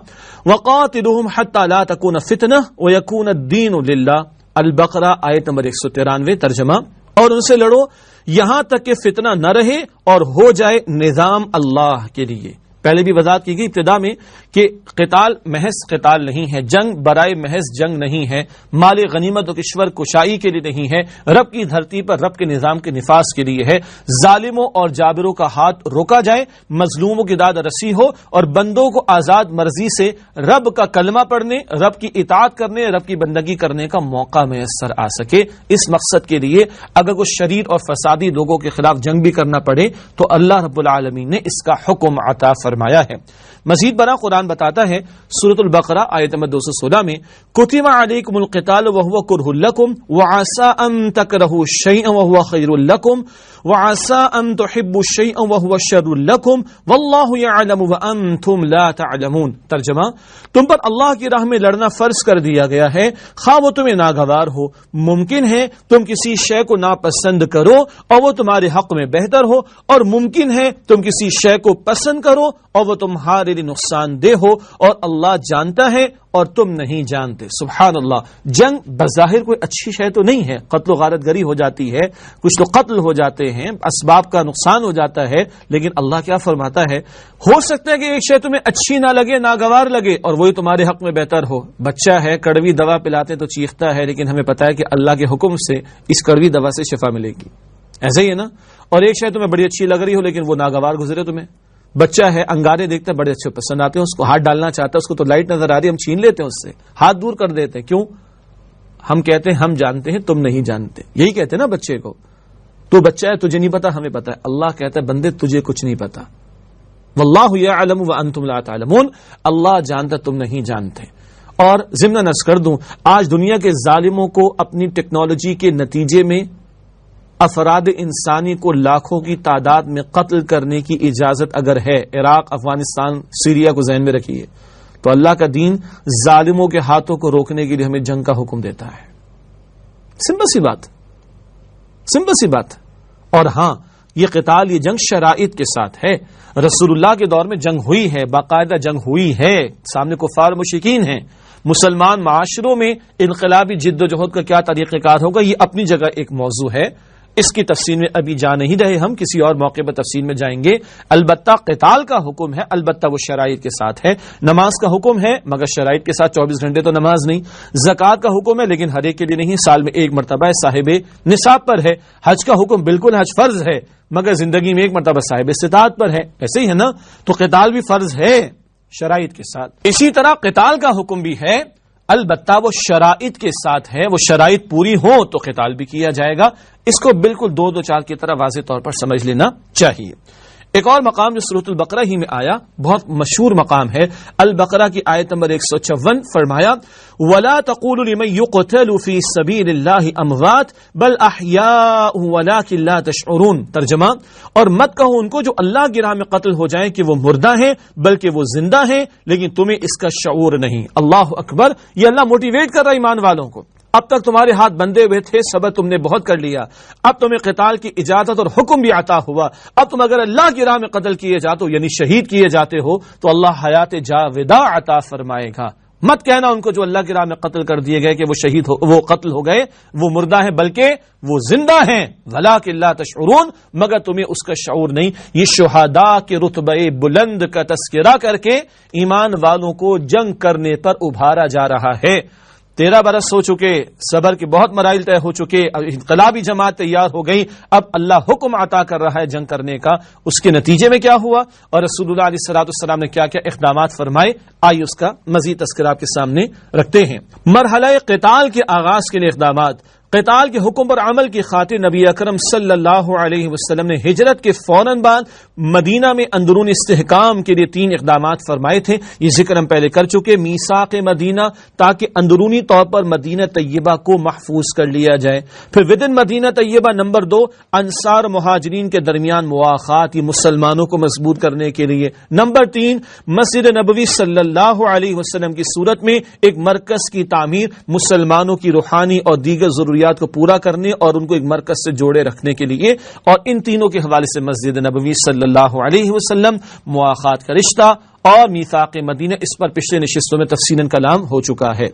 وَقَاتِلُوهُمْ حَتَّى لَا تَكُونَ فِتْنَةٌ وَيَكُونَ الدِّينُ لِلَّهِ، البقرہ آیت نمبر 193 ترجمہ، اور ان سے لڑو یہاں تک کہ فتنہ نہ رہے اور ہو جائے نظام اللہ کے لیے۔ پہلے بھی وضاحت کی گئی ابتدا میں کہ قتال محض قتال نہیں ہے، جنگ برائے محض جنگ نہیں ہے، مال غنیمت و کشور کشائی کے لیے نہیں ہے، رب کی دھرتی پر رب کے نظام کے نفاذ کے لیے ہے۔ ظالموں اور جابروں کا ہاتھ روکا جائے، مظلوموں کی داد رسی ہو، اور بندوں کو آزاد مرضی سے رب کا کلمہ پڑھنے، رب کی اطاعت کرنے، رب کی بندگی کرنے کا موقع میسر آ سکے۔ اس مقصد کے لیے اگر کوئی شریر اور فسادی لوگوں کے خلاف جنگ بھی کرنا پڑے تو اللہ رب العالمین نے اس کا حکم عطا فرمایا ہے۔ مزید برآں قرآن بتاتا ہے سورۃ البقرہ آیت نمبر 216 میں، کتب علیکم القتال وهو کرہ لکم وعسى ان تکرہوا شیئا وهو خیر لکم وعسى ان تحبوا شیئا وهو شر لکم واللہ یعلم وانتم لا تعلمون۔ ترجمہ، تم پر اللہ کی راہ میں لڑنا فرض کر دیا گیا ہے، خواہ وہ تمہیں ناگوار ہو۔ ممکن ہے تم کسی شے کو ناپسند کرو اور وہ تمہارے حق میں بہتر ہو، اور ممکن ہے تم کسی شے کو پسند کرو اور وہ تمہارے لیے نقصان دہ ہو، اور اللہ جانتا ہے اور تم نہیں جانتے۔ سبحان اللہ۔ جنگ بظاہر کوئی اچھی شے تو نہیں ہے، قتل و غارت گری ہو جاتی ہے، کچھ تو قتل ہو جاتے ہیں، اسباب کا نقصان ہو جاتا ہے، لیکن اللہ کیا فرماتا ہے، ہو سکتا ہے کہ ایک شے تمہیں اچھی نہ لگے، ناگوار لگے، اور وہی تمہارے حق میں بہتر ہو۔ بچہ ہے، کڑوی دوا پلاتے تو چیختا ہے، لیکن ہمیں پتا ہے کہ اللہ کے حکم سے اس کڑوی دوا سے شفا ملے گی، ایسے ہی ہے نا۔ اور ایک شے تمہیں بڑی اچھی لگ رہی ہو لیکن وہ ناگوار گزرے تمہیں۔ بچہ ہے، انگارے دیکھتا ہے، بڑے اچھے پسند آتے ہیں، اس کو ہاتھ ڈالنا چاہتا ہے، اس کو تو لائٹ نظر آ رہی ہے، ہم چھین لیتے ہیں اس سے، ہاتھ دور کر دیتے ہیں۔ کیوں؟ ہم کہتے ہیں ہم جانتے ہیں، تم نہیں جانتے، یہی کہتے ہیں نا بچے کو۔ تو بچہ ہے، تجھے نہیں پتا، ہمیں پتا ہے۔ اللہ کہتا ہے بندے تجھے کچھ نہیں پتا، واللہ یعلم وانتم لا تعلمون، اللہ جانتا تم نہیں جانتے۔ اور ضمن عرض کر دوں، آج دنیا کے ظالموں کو اپنی ٹیکنالوجی کے نتیجے میں افراد انسانی کو لاکھوں کی تعداد میں قتل کرنے کی اجازت اگر ہے، عراق، افغانستان، سیریا کو ذہن میں رکھیے، تو اللہ کا دین ظالموں کے ہاتھوں کو روکنے کے لیے ہمیں جنگ کا حکم دیتا ہے۔ سمپل سی بات، سمپل سی بات۔ اور ہاں، یہ قتال، یہ جنگ شرائط کے ساتھ ہے۔ رسول اللہ کے دور میں جنگ ہوئی ہے، باقاعدہ جنگ ہوئی ہے، سامنے کفار مشرکین ہیں۔ مسلمان معاشروں میں انقلابی جد و جہد کا کیا طریقہ کار ہوگا، یہ اپنی جگہ ایک موضوع ہے، اس کی تفصیل میں ابھی جا نہیں رہے، ہم کسی اور موقع پر تفصیل میں جائیں گے۔ البتہ قتال کا حکم ہے، البتہ وہ شرائط کے ساتھ ہے۔ نماز کا حکم ہے مگر شرائط کے ساتھ، 24 گھنٹے تو نماز نہیں۔ زکوٰۃ کا حکم ہے لیکن ہر ایک کے لیے نہیں، سال میں ایک مرتبہ صاحب نصاب پر ہے۔ حج کا حکم بالکل حج فرض ہے مگر زندگی میں ایک مرتبہ صاحب استطاعت پر ہے، ایسے ہی ہے نا۔ تو قتال بھی فرض ہے شرائط کے ساتھ، اسی طرح قتال کا حکم بھی ہے، البتہ وہ شرائط کے ساتھ ہے۔ وہ شرائط پوری ہوں تو قتال بھی کیا جائے گا۔ اس کو بالکل دو چار کی طرح واضح طور پر سمجھ لینا چاہیے۔ ایک اور مقام جو سورۃ البقرہ ہی میں آیا، بہت مشہور مقام ہے، البقرہ کی آیت نمبر 154، فرمایا وَلَا تَقُولُوا لِمَن يُقْتَلُ فِي سَبِيلِ اللَّهِ أَمْوَاتٌ بَلْ أَحْيَاءٌ وَلَٰكِن لَّا تَشْعُرُونَ۔ ترجمہ، اور مت کہو ان کو جو اللہ کی راہ میں قتل ہو جائیں کہ وہ مردہ ہیں، بلکہ وہ زندہ ہیں لیکن تمہیں اس کا شعور نہیں۔ اللہ اکبر۔ یہ اللہ موٹیویٹ کر رہا ہے ایمان والوں کو۔ اب تک تمہارے ہاتھ بندھے ہوئے تھے، صبر تم نے بہت کر لیا، اب تمہیں قتال کی اجازت اور حکم بھی عطا ہوا۔ اب تم اگر اللہ کی راہ میں قتل کیے جاتے ہو، یعنی شہید کیے جاتے ہو، تو اللہ حیات جاودہ عطا فرمائے گا۔ مت کہنا ان کو جو اللہ کی راہ میں قتل کر دیے گئے کہ وہ شہید ہو، وہ قتل ہو گئے، وہ مردہ ہیں، بلکہ وہ زندہ ہیں۔ وَلَٰكِن لَّا تَشْعُرُونَ، مگر تمہیں اس کا شعور نہیں۔ یہ شہداء کے رتبے بلند کا تذکرہ کر کے ایمان والوں کو جنگ کرنے پر ابھارا جا رہا ہے۔ 13 برس ہو چکے، صبر کے بہت مراحل طے ہو چکے، انقلابی جماعت تیار ہو گئی، اب اللہ حکم عطا کر رہا ہے جنگ کرنے کا۔ اس کے نتیجے میں کیا ہوا اور رسول اللہ علیہ الصلوۃ والسلام نے کیا کیا اقدامات فرمائے، آئیے اس کا مزید تذکرہ آپ کے سامنے رکھتے ہیں۔ مرحلہ قتال کے آغاز کے لیے اقدامات، قتال کے حکم پر عمل کی خاطر نبی اکرم صلی اللہ علیہ وسلم نے ہجرت کے فوراً بعد مدینہ میں اندرونی استحکام کے لیے 3 اقدامات فرمائے تھے. یہ ذکر ہم پہلے کر چکے. میثاق مدینہ تاکہ اندرونی طور پر مدینہ طیبہ کو محفوظ کر لیا جائے. پھر ودن مدینہ طیبہ نمبر 2 انصار مہاجرین کے درمیان مواخات، یہ مسلمانوں کو مضبوط کرنے کے لیے. نمبر 3 مسجد نبوی صلی اللہ علیہ وسلم کی صورت میں ایک مرکز کی تعمیر، مسلمانوں کی روحانی اور دیگر ضروریات کو پورا کرنے اور ان کو ایک مرکز سے جوڑے رکھنے کے لیے. اور ان تینوں کے حوالے سے مسجد نبوی صلی اللہ علیہ وسلم، مواخات کا رشتہ اور میثاق مدینہ، اس پر پچھلے نشستوں میں تفصیلاً کلام ہو چکا ہے.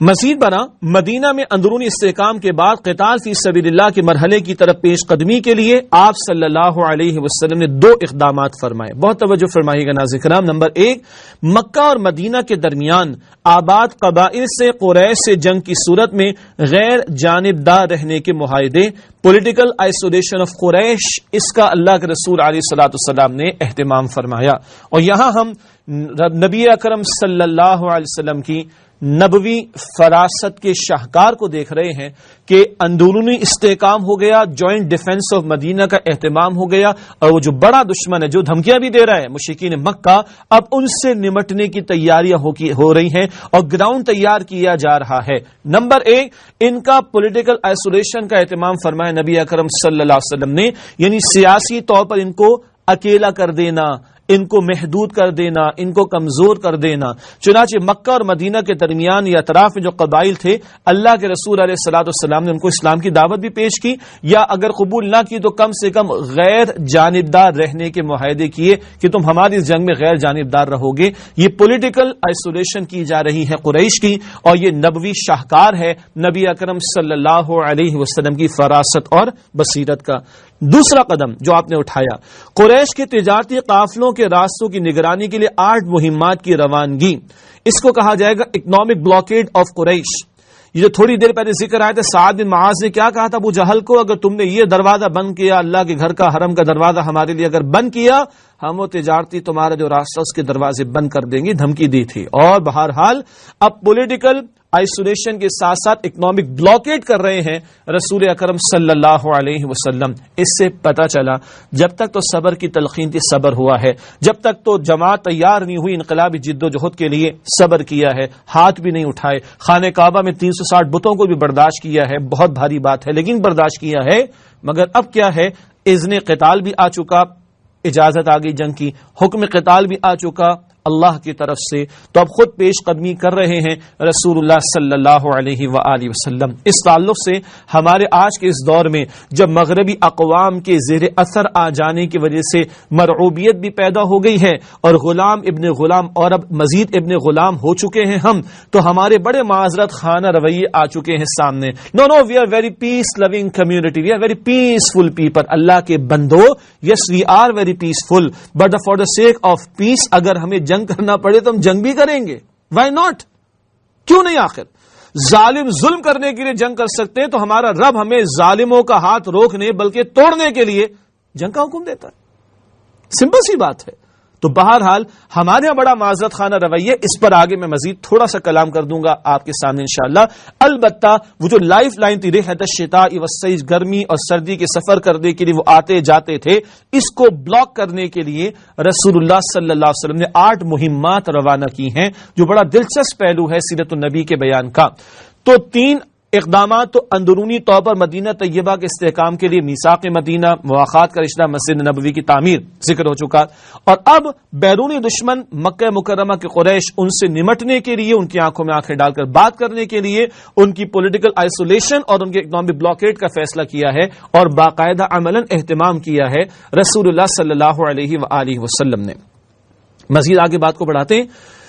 مزید برآں مدینہ میں اندرونی استحکام کے بعد قتال فی سبیل اللہ کے مرحلے کی طرف پیش قدمی کے لیے آپ صلی اللہ علیہ وسلم نے 2 اقدامات فرمائے. بہت توجہ فرمائیے گا ناظرین کرام. نمبر 1 مکہ اور مدینہ کے درمیان آباد قبائل سے قریش سے جنگ کی صورت میں غیر جانبدار رہنے کے معاہدے، پولیٹیکل آئسولیشن آف قریش، اس کا اللہ کے رسول علیہ الصلوۃ والسلام نے اہتمام فرمایا. اور یہاں ہم نبی اکرم صلی اللہ علیہ وسلم کی نبوی فراست کے شاہکار کو دیکھ رہے ہیں کہ اندرونی استحکام ہو گیا، جوائنٹ ڈیفنس آف مدینہ کا اہتمام ہو گیا، اور وہ جو بڑا دشمن ہے جو دھمکیاں بھی دے رہا ہے مشرکین مکہ، اب ان سے نمٹنے کی تیاریاں ہو رہی ہیں اور گراؤنڈ تیار کیا جا رہا ہے. نمبر 1 ان کا پولیٹیکل آئسولیشن کا اہتمام فرمایا نبی اکرم صلی اللہ علیہ وسلم نے، یعنی سیاسی طور پر ان کو اکیلا کر دینا، ان کو محدود کر دینا، ان کو کمزور کر دینا. چنانچہ مکہ اور مدینہ کے درمیان یا اطراف میں جو قبائل تھے، اللہ کے رسول علیہ الصلوۃ والسلام نے ان کو اسلام کی دعوت بھی پیش کی، یا اگر قبول نہ کی تو کم سے کم غیر جانبدار رہنے کے معاہدے کیے کہ تم ہماری اس جنگ میں غیر جانبدار رہو گے. یہ پولیٹیکل آئسولیشن کی جا رہی ہے قریش کی، اور یہ نبوی شاہکار ہے نبی اکرم صلی اللہ علیہ وسلم کی فراست اور بصیرت کا. دوسرا قدم جو آپ نے اٹھایا، قریش کے تجارتی قافلوں کے راستوں کی نگرانی کے لیے 8 مہمات کی روانگی. اس کو کہا جائے گا اکنامک بلاکیڈ آف قریش. یہ جو تھوڑی دیر پہلے ذکر آیا تھا، سعد بن معاذ نے کیا کہا تھا ابو جہل کو، اگر تم نے یہ دروازہ بند کیا، اللہ کے گھر کا حرم کا دروازہ ہمارے لیے اگر بند کیا، ہم وہ تجارتی تمہارا جو راستہ اس کے دروازے بند کر دیں گے، دھمکی دی تھی. اور بہرحال اب پولیٹیکل آئسولیشن کے ساتھ ساتھ اکنامک بلاکیڈ کر رہے ہیں رسول اکرم صلی اللہ علیہ وسلم. اس سے پتہ چلا جب تک تو صبر کی تلقین تھی صبر ہوا ہے، جب تک تو جماعت تیار نہیں ہوئی انقلابی جد و جہد کے لیے صبر کیا ہے، ہاتھ بھی نہیں اٹھائے. خانہ کعبہ میں 360 بتوں کو بھی برداشت کیا ہے، بہت بھاری بات ہے لیکن برداشت کیا ہے. مگر اب کیا ہے، اذن قتال بھی آ چکا، اجازت آ گئی جنگ کی، حکم قتال بھی آ چکا اللہ کی طرف سے. تو اب خود پیش قدمی کر رہے ہیں رسول اللہ صلی اللہ علیہ وآلہ وسلم. اس تعلق سے ہمارے آج کے اس دور میں جب مغربی اقوام کے زیر اثر آ جانے کی وجہ سے مرعوبیت بھی پیدا ہو گئی ہے اور غلام ابن غلام اور اب مزید ابن غلام ہو چکے ہیں ہم، تو ہمارے بڑے معذرت خانہ رویے آ چکے ہیں سامنے. No we are very peace loving community, we are very peaceful people. Allah کے بندو، yes we are very peaceful, but for the sake of peace اگر ہمیں جنگ کرنا پڑے تو ہم جنگ بھی کریں گے. Why not? کیوں نہیں؟ آخر ظالم ظلم کرنے کے لیے جنگ کر سکتے ہیں تو ہمارا رب ہمیں ظالموں کا ہاتھ روکنے بلکہ توڑنے کے لیے جنگ کا حکم دیتا ہے. سمپل سی بات ہے. تو بہرحال ہمارے یہاں بڑا معذرت خانہ رویہ، اس پر آگے میں مزید تھوڑا سا کلام کر دوں گا آپ کے سامنے انشاءاللہ. البتہ وہ جو لائف لائن تھی رحلۃ الشتاء والصیف، گرمی اور سردی کے سفر کرنے کے لیے وہ آتے جاتے تھے، اس کو بلاک کرنے کے لیے رسول اللہ صلی اللہ علیہ وسلم نے 8 مہمات روانہ کی ہیں، جو بڑا دلچسپ پہلو ہے سیرت النبی کے بیان کا. تو 3 اقدامات تو اندرونی طور پر مدینہ طیبہ کے استحکام کے لیے میثاق مدینہ، مواخات کا رشتہ، مسجد نبوی کی تعمیر ذکر ہو چکا. اور اب بیرونی دشمن مکہ مکرمہ کے قریش، ان سے نمٹنے کے لیے، ان کی آنکھوں میں آنکھیں ڈال کر بات کرنے کے لیے ان کی پولیٹیکل آئسولیشن اور ان کے اکنامک بلاکیڈ کا فیصلہ کیا ہے اور باقاعدہ عملاً اہتمام کیا ہے رسول اللہ صلی اللہ علیہ وآلہ وسلم نے. مزید آگے بات کو بڑھاتے ہیں.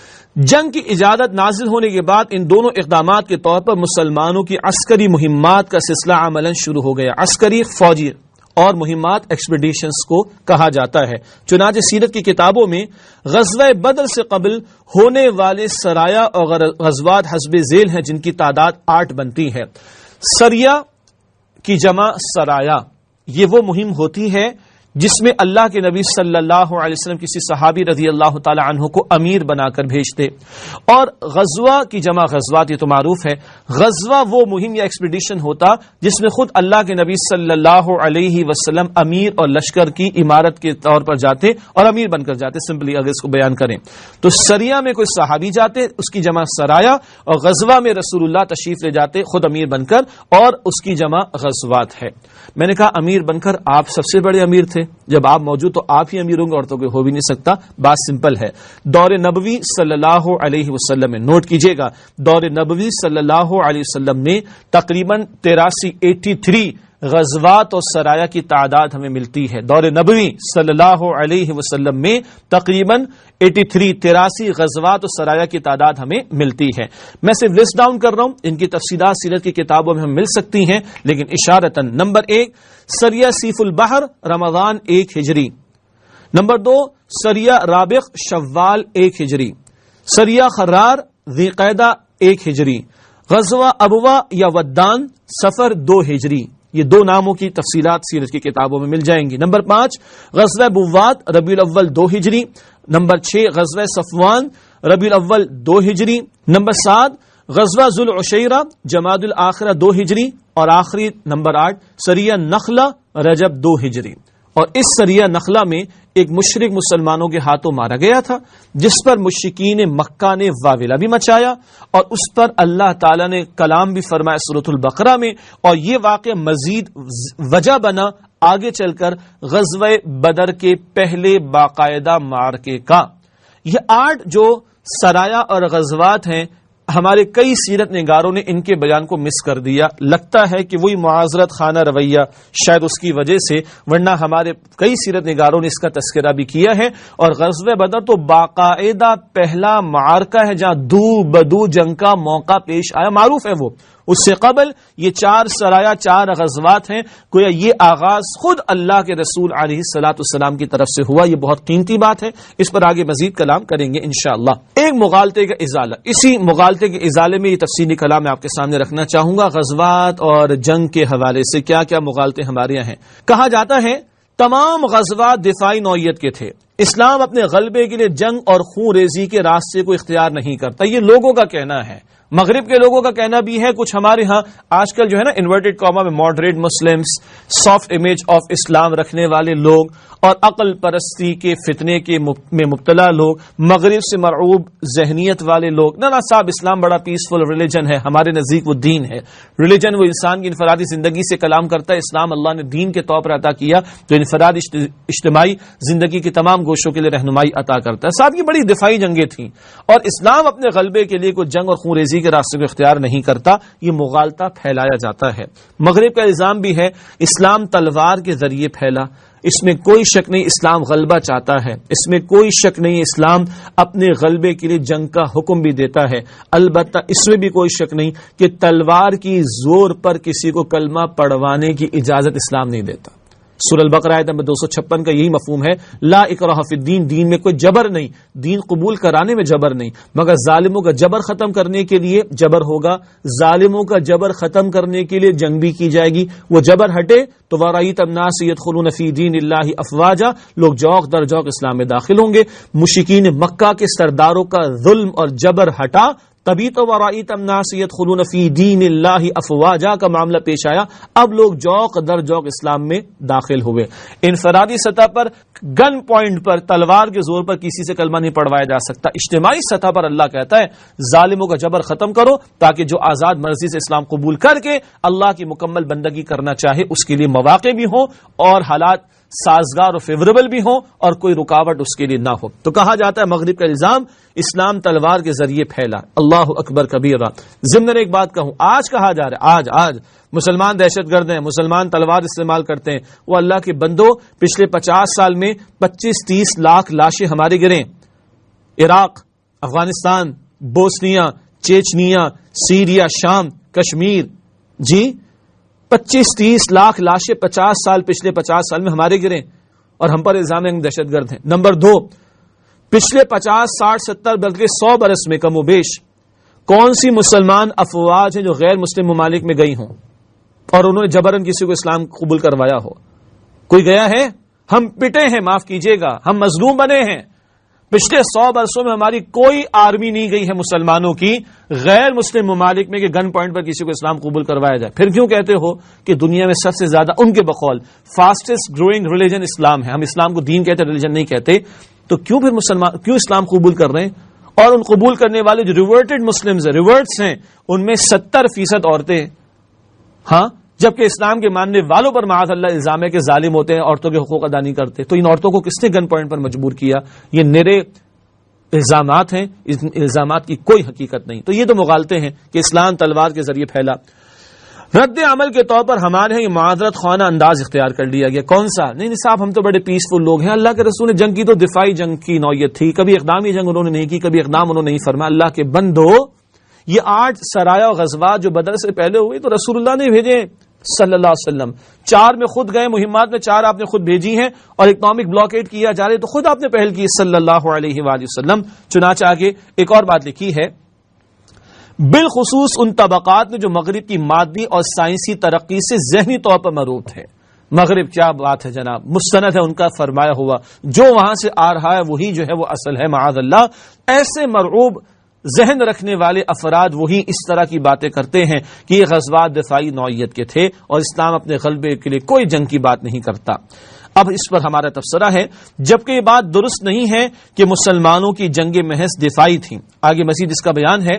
جنگ کی اجازت نازل ہونے کے بعد ان دونوں اقدامات کے طور پر مسلمانوں کی عسکری مہمات کا سلسلہ عملاً شروع ہو گیا. عسکری فوجی اور مہمات ایکسپیڈیشنز کو کہا جاتا ہے. چنانچہ سیرت کی کتابوں میں غزوہ بدر سے قبل ہونے والے سرایا اور غزوات حسب ذیل ہیں جن کی تعداد 8 بنتی ہے. سریہ کی جمع سرایا، یہ وہ مہم ہوتی ہے جس میں اللہ کے نبی صلی اللہ علیہ وسلم کسی صحابی رضی اللہ تعالی عنہ کو امیر بنا کر بھیجتے. اور غزوہ کی جمع غزوات، یہ تو معروف ہے. غزوہ وہ مہم یا ایکسپیڈیشن ہوتا جس میں خود اللہ کے نبی صلی اللہ علیہ وسلم امیر اور لشکر کی عمارت کے طور پر جاتے اور امیر بن کر جاتے. سمپلی اگر اس کو بیان کریں تو سریہ میں کوئی صحابی جاتے، اس کی جمع سرایا، اور غزوہ میں رسول اللہ تشریف لے جاتے خود امیر بن کر، اور اس کی جمع غزوات ہے. میں نے کہا امیر بن کر آپ سب سے بڑے امیر تھے، جب آپ موجود تو آپ ہی امیر ہوں گے اور تو کوئی ہو بھی نہیں سکتا. بات سمپل ہے. دور نبوی صلی اللہ علیہ وسلم میں، نوٹ کیجئے گا، دور نبوی صلی اللہ علیہ وسلم نے تقریباً 83 غزوات اور سرایا کی تعداد ہمیں ملتی ہے. دور نبوی صلی اللہ علیہ وسلم میں تقریباً 83 غزوات اور سرایا کی تعداد ہمیں ملتی ہے. میں صرف لسٹ ڈاؤن کر رہا ہوں، ان کی تفصیلات سیرت کی کتابوں میں ہم مل سکتی ہیں، لیکن اشارتاً. نمبر 1 سریہ سیف البحر رمضان 1 ہجری. نمبر 2 سریہ رابق شوال 1 ہجری. سریہ خرار ذی قعدہ 1 ہجری. غزوہ ابوا یا ودان سفر 2 ہجری. یہ 2 ناموں کی تفصیلات سیرت کی کتابوں میں مل جائیں گی. نمبر 5 غزوہ بوات ربیع الاول 2 ہجری. نمبر 6 غزوہ صفوان ربیع الاول 2 ہجری. نمبر 7 غزوہ ذوالعشیرہ جمادی الاخرہ 2 ہجری. اور آخری نمبر 8 سریہ نخلہ رجب 2 ہجری. اور اس سریہ نخلہ میں ایک مشرک مسلمانوں کے ہاتھوں مارا گیا تھا، جس پر مشرکین مکہ نے واویلا بھی مچایا، اور اس پر اللہ تعالیٰ نے کلام بھی فرمایا سورۃ البقرہ میں. اور یہ واقعہ مزید وجہ بنا آگے چل کر غزوہ بدر کے پہلے باقاعدہ معرکے کا. یہ 8 جو سرایا اور غزوات ہیں، ہمارے کئی سیرت نگاروں نے ان کے بیان کو مس کر دیا. لگتا ہے کہ وہی معاذرت خانہ رویہ شاید اس کی وجہ سے، ورنہ ہمارے کئی سیرت نگاروں نے اس کا تذکرہ بھی کیا ہے. اور غزوہ بدر تو باقاعدہ پہلا معرکہ ہے جہاں دو بدو جنگ کا موقع پیش آیا، معروف ہے وہ. اس سے قبل یہ 4 سرایا 4 غزوات ہیں. گویا یہ آغاز خود اللہ کے رسول علیہ الصلوۃ والسلام کی طرف سے ہوا. یہ بہت قیمتی بات ہے، اس پر آگے مزید کلام کریں گے انشاءاللہ. ایک مغالطے کا ازالہ، اسی مغالطے کے ازالے میں یہ تفصیلی کلام میں آپ کے سامنے رکھنا چاہوں گا. غزوات اور جنگ کے حوالے سے کیا کیا مغالطے ہمارے یہاں ہیں. کہا جاتا ہے تمام غزوات دفاعی نوعیت کے تھے. اسلام اپنے غلبے کے لیے جنگ اور خون ریزی کے راستے کو اختیار نہیں کرتا. یہ لوگوں کا کہنا ہے، مغرب کے لوگوں کا کہنا بھی ہے. کچھ ہمارے ہاں آج کل جو ہے نا انورٹڈ کاما میں moderate Muslims, soft image of Islam رکھنے والے لوگ اور عقل پرستی کے فتنے کے میں مبتلا لوگ، مغرب سے مرعوب ذہنیت والے لوگ. نہ صاحب، اسلام بڑا پیسفل ریلیجن ہے، ہمارے نزدیک وہ دین ہے. ریلیجن وہ انسان کی انفرادی زندگی سے کلام کرتا ہے. اسلام اللہ نے دین کے طور پر عطا کیا جو انفرادی اجتماعی زندگی کے تمام گوشوں کے لیے رہنمائی عطا کرتا ہے. صاحب یہ بڑی دفاعی جنگیں تھیں، اور اسلام اپنے غلبے کے لیے کوئی جنگ اور خون ریزی کے راستے کو اختیار نہیں کرتا. یہ مغالطہ پھیلایا جاتا ہے. مغرب کا الزام بھی ہے اسلام تلوار کے ذریعے پھیلا. اس میں کوئی شک نہیں اسلام غلبہ چاہتا ہے، اس میں کوئی شک نہیں اسلام اپنے غلبے کے لیے جنگ کا حکم بھی دیتا ہے. البتہ اس میں بھی کوئی شک نہیں کہ تلوار کی زور پر کسی کو کلمہ پڑھوانے کی اجازت اسلام نہیں دیتا. سورہ البقرہ آیت نمبر 256 کا یہی مفہوم ہے، لا اکراہ فی الدین، دین میں کوئی جبر نہیں، دین قبول کرانے میں جبر نہیں، مگر ظالموں کا جبر ختم کرنے کے لیے جبر ہوگا. ظالموں کا جبر ختم کرنے کے لیے جنگ بھی کی جائے گی. وہ جبر ہٹے تو وَرَأَيْتَ النَّاسَ يَدْخُلُونَ فِي دِينِ اللَّهِ أَفْوَاجًا، لوگ جوق در جوق اسلام میں داخل ہوں گے. مشرکین مکہ کے سرداروں کا ظلم اور جبر ہٹا، تبھی تو وَرَأَيْتَ النَّاسَ يَدْخُلُونَ فِي دِينِ اللَّهِ أَفْوَاجًا کا معاملہ پیش آیا. اب لوگ جوق در جوق اسلام میں داخل ہوئے. انفرادی سطح پر گن پوائنٹ پر تلوار کے زور پر کسی سے کلمہ نہیں پڑھوایا جا سکتا. اجتماعی سطح پر اللہ کہتا ہے ظالموں کا جبر ختم کرو، تاکہ جو آزاد مرضی سے اسلام قبول کر کے اللہ کی مکمل بندگی کرنا چاہے اس کے لیے مواقع بھی ہوں اور حالات سازگار اور فیوریبل بھی ہوں اور کوئی رکاوٹ اس کے لیے نہ ہو. تو کہا جاتا ہے مغرب کا الزام اسلام تلوار کے ذریعے پھیلا. اللہ اکبر کبیرہ. ضمن ایک بات کہوں، آج کہا جا رہا ہے آج مسلمان دہشت گرد ہیں، مسلمان تلوار استعمال کرتے ہیں. وہ اللہ کے بندو، پچھلے 50 سال میں 25-30 لاکھ لاشیں ہمارے گریں. Iraq, Afghanistan, Bosnia, Chechnya, Syria, شام، کشمیر، جی 25-30 لاکھ لاشیں 50 سال پچھلے 50 سال میں ہمارے گریں، اور ہم پر الزام ہے دہشت گرد ہیں. نمبر 2، پچھلے 50 60 70 بلکہ 100 برس میں کم و بیش کون سی مسلمان افواج ہیں جو غیر مسلم ممالک میں گئی ہوں اور انہوں نے جبرن کسی کو اسلام قبول کروایا ہو؟ کوئی گیا ہے؟ ہم پٹے ہیں، معاف کیجیے گا، ہم مظلوم بنے ہیں. پچھلے 100 برسوں میں ہماری کوئی آرمی نہیں گئی ہے مسلمانوں کی غیر مسلم ممالک میں کہ گن پوائنٹ پر کسی کو اسلام قبول کروایا جائے. پھر کیوں کہتے ہو کہ دنیا میں سب سے زیادہ ان کے بقول فاسٹسٹ گروئنگ ریلیجن اسلام ہے؟ ہم اسلام کو دین کہتے ہیں، ریلیجن نہیں کہتے. تو کیوں پھر مسلمان کیوں اسلام قبول کر رہے ہیں؟ اور ان قبول کرنے والے جو ریورٹڈ مسلمز ہیں، ریورٹس ہیں، ان میں 70% عورتیں ہیں. ہاں، جبکہ اسلام کے ماننے والوں پر معاذ اللہ الزام ہے کہ ظالم ہوتے ہیں، عورتوں کے حقوق ادا نہیں کرتے. تو ان عورتوں کو کس نے گن پوائنٹ پر مجبور کیا؟ یہ نرے الزامات ہیں، ان الزامات کی کوئی حقیقت نہیں. تو یہ تو مغالطے ہیں کہ اسلام تلوار کے ذریعے پھیلا. رد عمل کے طور پر ہمارے یہ معذرت خانہ انداز اختیار کر لیا گیا. کون سا؟ نہیں صاحب، ہم تو بڑے پیسفل لوگ ہیں. اللہ کے رسول نے جنگ کی تو دفاعی جنگ کی نوعیت تھی، کبھی اقدامی جنگ انہوں نے نہیں کی، کبھی اقدام انہوں نے نہیں فرمایا. اللہ کے بندو، یہ 8 سرایا و غزوات جو بدر سے پہلے ہوئی تو رسول اللہ نے بھیجے صلی اللہ علیہ وسلم. 4 میں خود گئے، مہمات میں 4 آپ نے خود بھیجی ہیں، اور اکنامک بلاکیڈ کیا جا رہے تو خود آپ نے پہل کی صلی اللہ علیہ وآلہ وسلم. چنانچہ آگے ایک اور بات لکھی ہے، بالخصوص ان طبقات میں جو مغرب کی مادی اور سائنسی ترقی سے ذہنی طور پر مربوط ہے. مغرب کیا بات ہے جناب، مستند ہے ان کا فرمایا ہوا، جو وہاں سے آ رہا ہے وہی جو ہے وہ اصل ہے معاذ اللہ. ایسے مرعوب ذہن رکھنے والے افراد وہی اس طرح کی باتیں کرتے ہیں کہ یہ غزوات دفاعی نوعیت کے تھے اور اسلام اپنے غلبے کے لیے کوئی جنگ کی بات نہیں کرتا. اب اس پر ہمارا تبصرہ ہے، جبکہ یہ بات درست نہیں ہے کہ مسلمانوں کی جنگیں محض دفاعی تھیں. آگے مزید اس کا بیان ہے،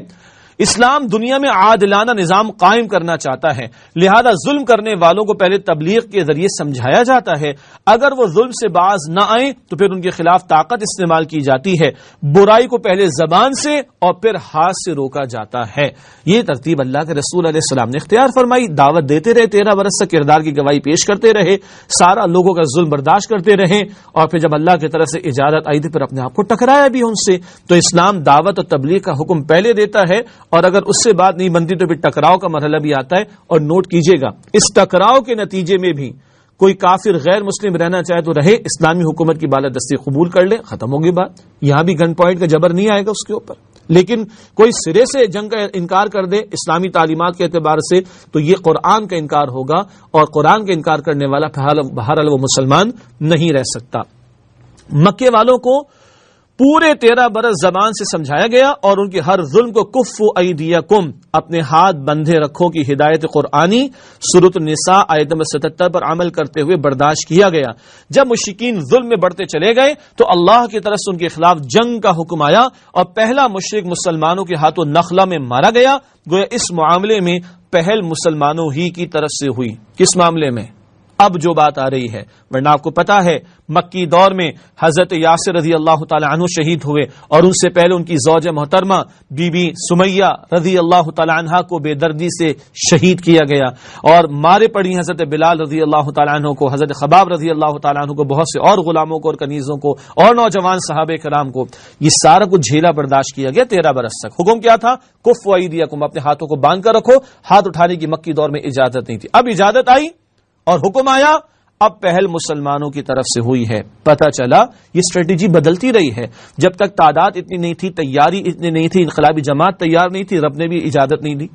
اسلام دنیا میں عادلانہ نظام قائم کرنا چاہتا ہے، لہذا ظلم کرنے والوں کو پہلے تبلیغ کے ذریعے سمجھایا جاتا ہے. اگر وہ ظلم سے باز نہ آئیں تو پھر ان کے خلاف طاقت استعمال کی جاتی ہے. برائی کو پہلے زبان سے اور پھر ہاتھ سے روکا جاتا ہے. یہ ترتیب اللہ کے رسول علیہ السلام نے اختیار فرمائی. دعوت دیتے رہے، 13 برس تک کردار کی گواہی پیش کرتے رہے، سارا لوگوں کا ظلم برداشت کرتے رہے، اور پھر جب اللہ کی طرف سے اجازت آئی تھی پھر اپنے آپ کو ٹکرایا بھی ان سے. تو اسلام دعوت اور تبلیغ کا حکم پہلے دیتا ہے، اور اگر اس سے بات نہیں بنتی تو پھر ٹکراؤ کا مرحلہ بھی آتا ہے. اور نوٹ کیجئے گا، اس ٹکراؤ کے نتیجے میں بھی کوئی کافر غیر مسلم رہنا چاہے تو رہے، اسلامی حکومت کی بالادستی قبول کر لے، ختم ہوگی بات. یہاں بھی گن پوائنٹ کا جبر نہیں آئے گا اس کے اوپر. لیکن کوئی سرے سے جنگ کا انکار کر دے اسلامی تعلیمات کے اعتبار سے تو یہ قرآن کا انکار ہوگا، اور قرآن کا انکار کرنے والا بہرحال وہ مسلمان نہیں رہ سکتا. مکے والوں کو پورے 13 برس زبان سے سمجھایا گیا اور ان کے ہر ظلم کو کفو ایدیکم، اپنے ہاتھ بندھے رکھو کی ہدایت قرآنی سورۃ النساء آیت نمبر 77 پر عمل کرتے ہوئے برداشت کیا گیا. جب مشرکین ظلم میں بڑھتے چلے گئے تو اللہ کی طرف سے ان کے خلاف جنگ کا حکم آیا اور پہلا مشرک مسلمانوں کے ہاتھوں نخلا میں مارا گیا. گویا اس معاملے میں پہل مسلمانوں ہی کی طرف سے ہوئی. کس معاملے میں؟ اب جو بات آ رہی ہے، ورنہ آپ کو پتا ہے مکی دور میں حضرت یاسر رضی اللہ تعالی عنہ شہید ہوئے، اور ان سے پہلے ان کی زوجہ محترمہ بی بی سمیہ رضی اللہ تعالی عنہ کو بے دردی سے شہید کیا گیا، اور مارے پڑی حضرت بلال رضی اللہ تعالی عنہ کو، حضرت خباب رضی اللہ تعالی عنہ کو، بہت سے اور غلاموں کو اور کنیزوں کو اور نوجوان صحابہ کرام کو. یہ سارا کچھ جھیلا برداشت کیا گیا 13 برس تک. حکم کیا تھا؟ کفوا ایدیکم، اپنے ہاتھوں کو باندھ کر رکھو. ہاتھ اٹھانے کی مکی دور میں اجازت نہیں تھی. اب اجازت آئی اور حکم آیا، اب پہل مسلمانوں کی طرف سے ہوئی ہے. پتہ چلا یہ اسٹریٹجی بدلتی رہی ہے. جب تک تعداد اتنی نہیں تھی، تیاری اتنی نہیں تھی، انقلابی جماعت تیار نہیں تھی، رب نے بھی اجازت نہیں دی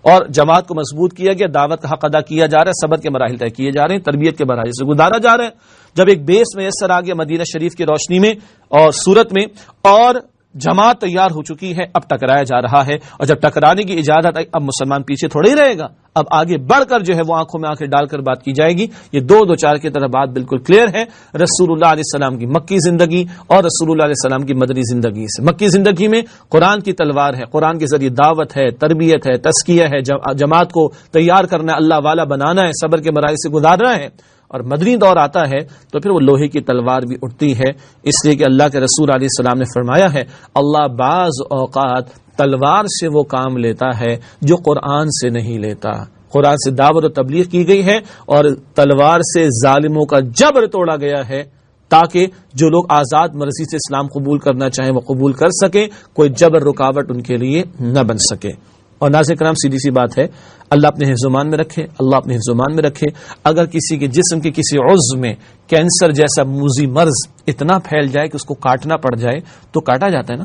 اور جماعت کو مضبوط کیا گیا. دعوت کا حق ادا کیا جا رہا ہے، صبر کے مراحل طے کیے جا رہے ہیں، تربیت کے مراحل سے گزارا جا رہا ہے. جب ایک بیس میسر آ گیا مدینہ شریف کی روشنی میں اور صورت میں، اور جماعت تیار ہو چکی ہے، اب ٹکرایا جا رہا ہے. اور جب ٹکرانے کی اجازت آئی اب مسلمان پیچھے تھوڑا ہی رہے گا، اب آگے بڑھ کر جو ہے وہ آنکھوں میں آنکھیں ڈال کر بات کی جائے گی. یہ 2-2-4 کی طرح بات بالکل کلیئر ہے. رسول اللہ علیہ السلام کی مکی زندگی اور رسول اللہ علیہ السلام کی مدنی زندگی سے. مکی زندگی میں قرآن کی تلوار ہے، قرآن کے ذریعے دعوت ہے، تربیت ہے، تزکیہ ہے، جماعت کو تیار کرنا ہے، اللہ والا بنانا ہے، صبر کے مراحل سے گزارنا ہے. اور مدنی دور آتا ہے تو پھر وہ لوہے کی تلوار بھی اٹھتی ہے، اس لیے کہ اللہ کے رسول علیہ السلام نے فرمایا ہے اللہ بعض اوقات تلوار سے وہ کام لیتا ہے جو قرآن سے نہیں لیتا. قرآن سے دعوت و تبلیغ کی گئی ہے اور تلوار سے ظالموں کا جبر توڑا گیا ہے تاکہ جو لوگ آزاد مرضی سے اسلام قبول کرنا چاہیں وہ قبول کر سکیں، کوئی جبر رکاوٹ ان کے لیے نہ بن سکے. اور ناظرین کرام سیدھی سی بات ہے، اللہ اپنے حفظ-و-امان میں رکھے، اللہ اپنے حفظ-و-امان میں رکھے. اگر کسی کے جسم کے کسی عضو میں کینسر جیسا موذی مرض اتنا پھیل جائے کہ اس کو کاٹنا پڑ جائے تو کاٹا جاتا ہے نا،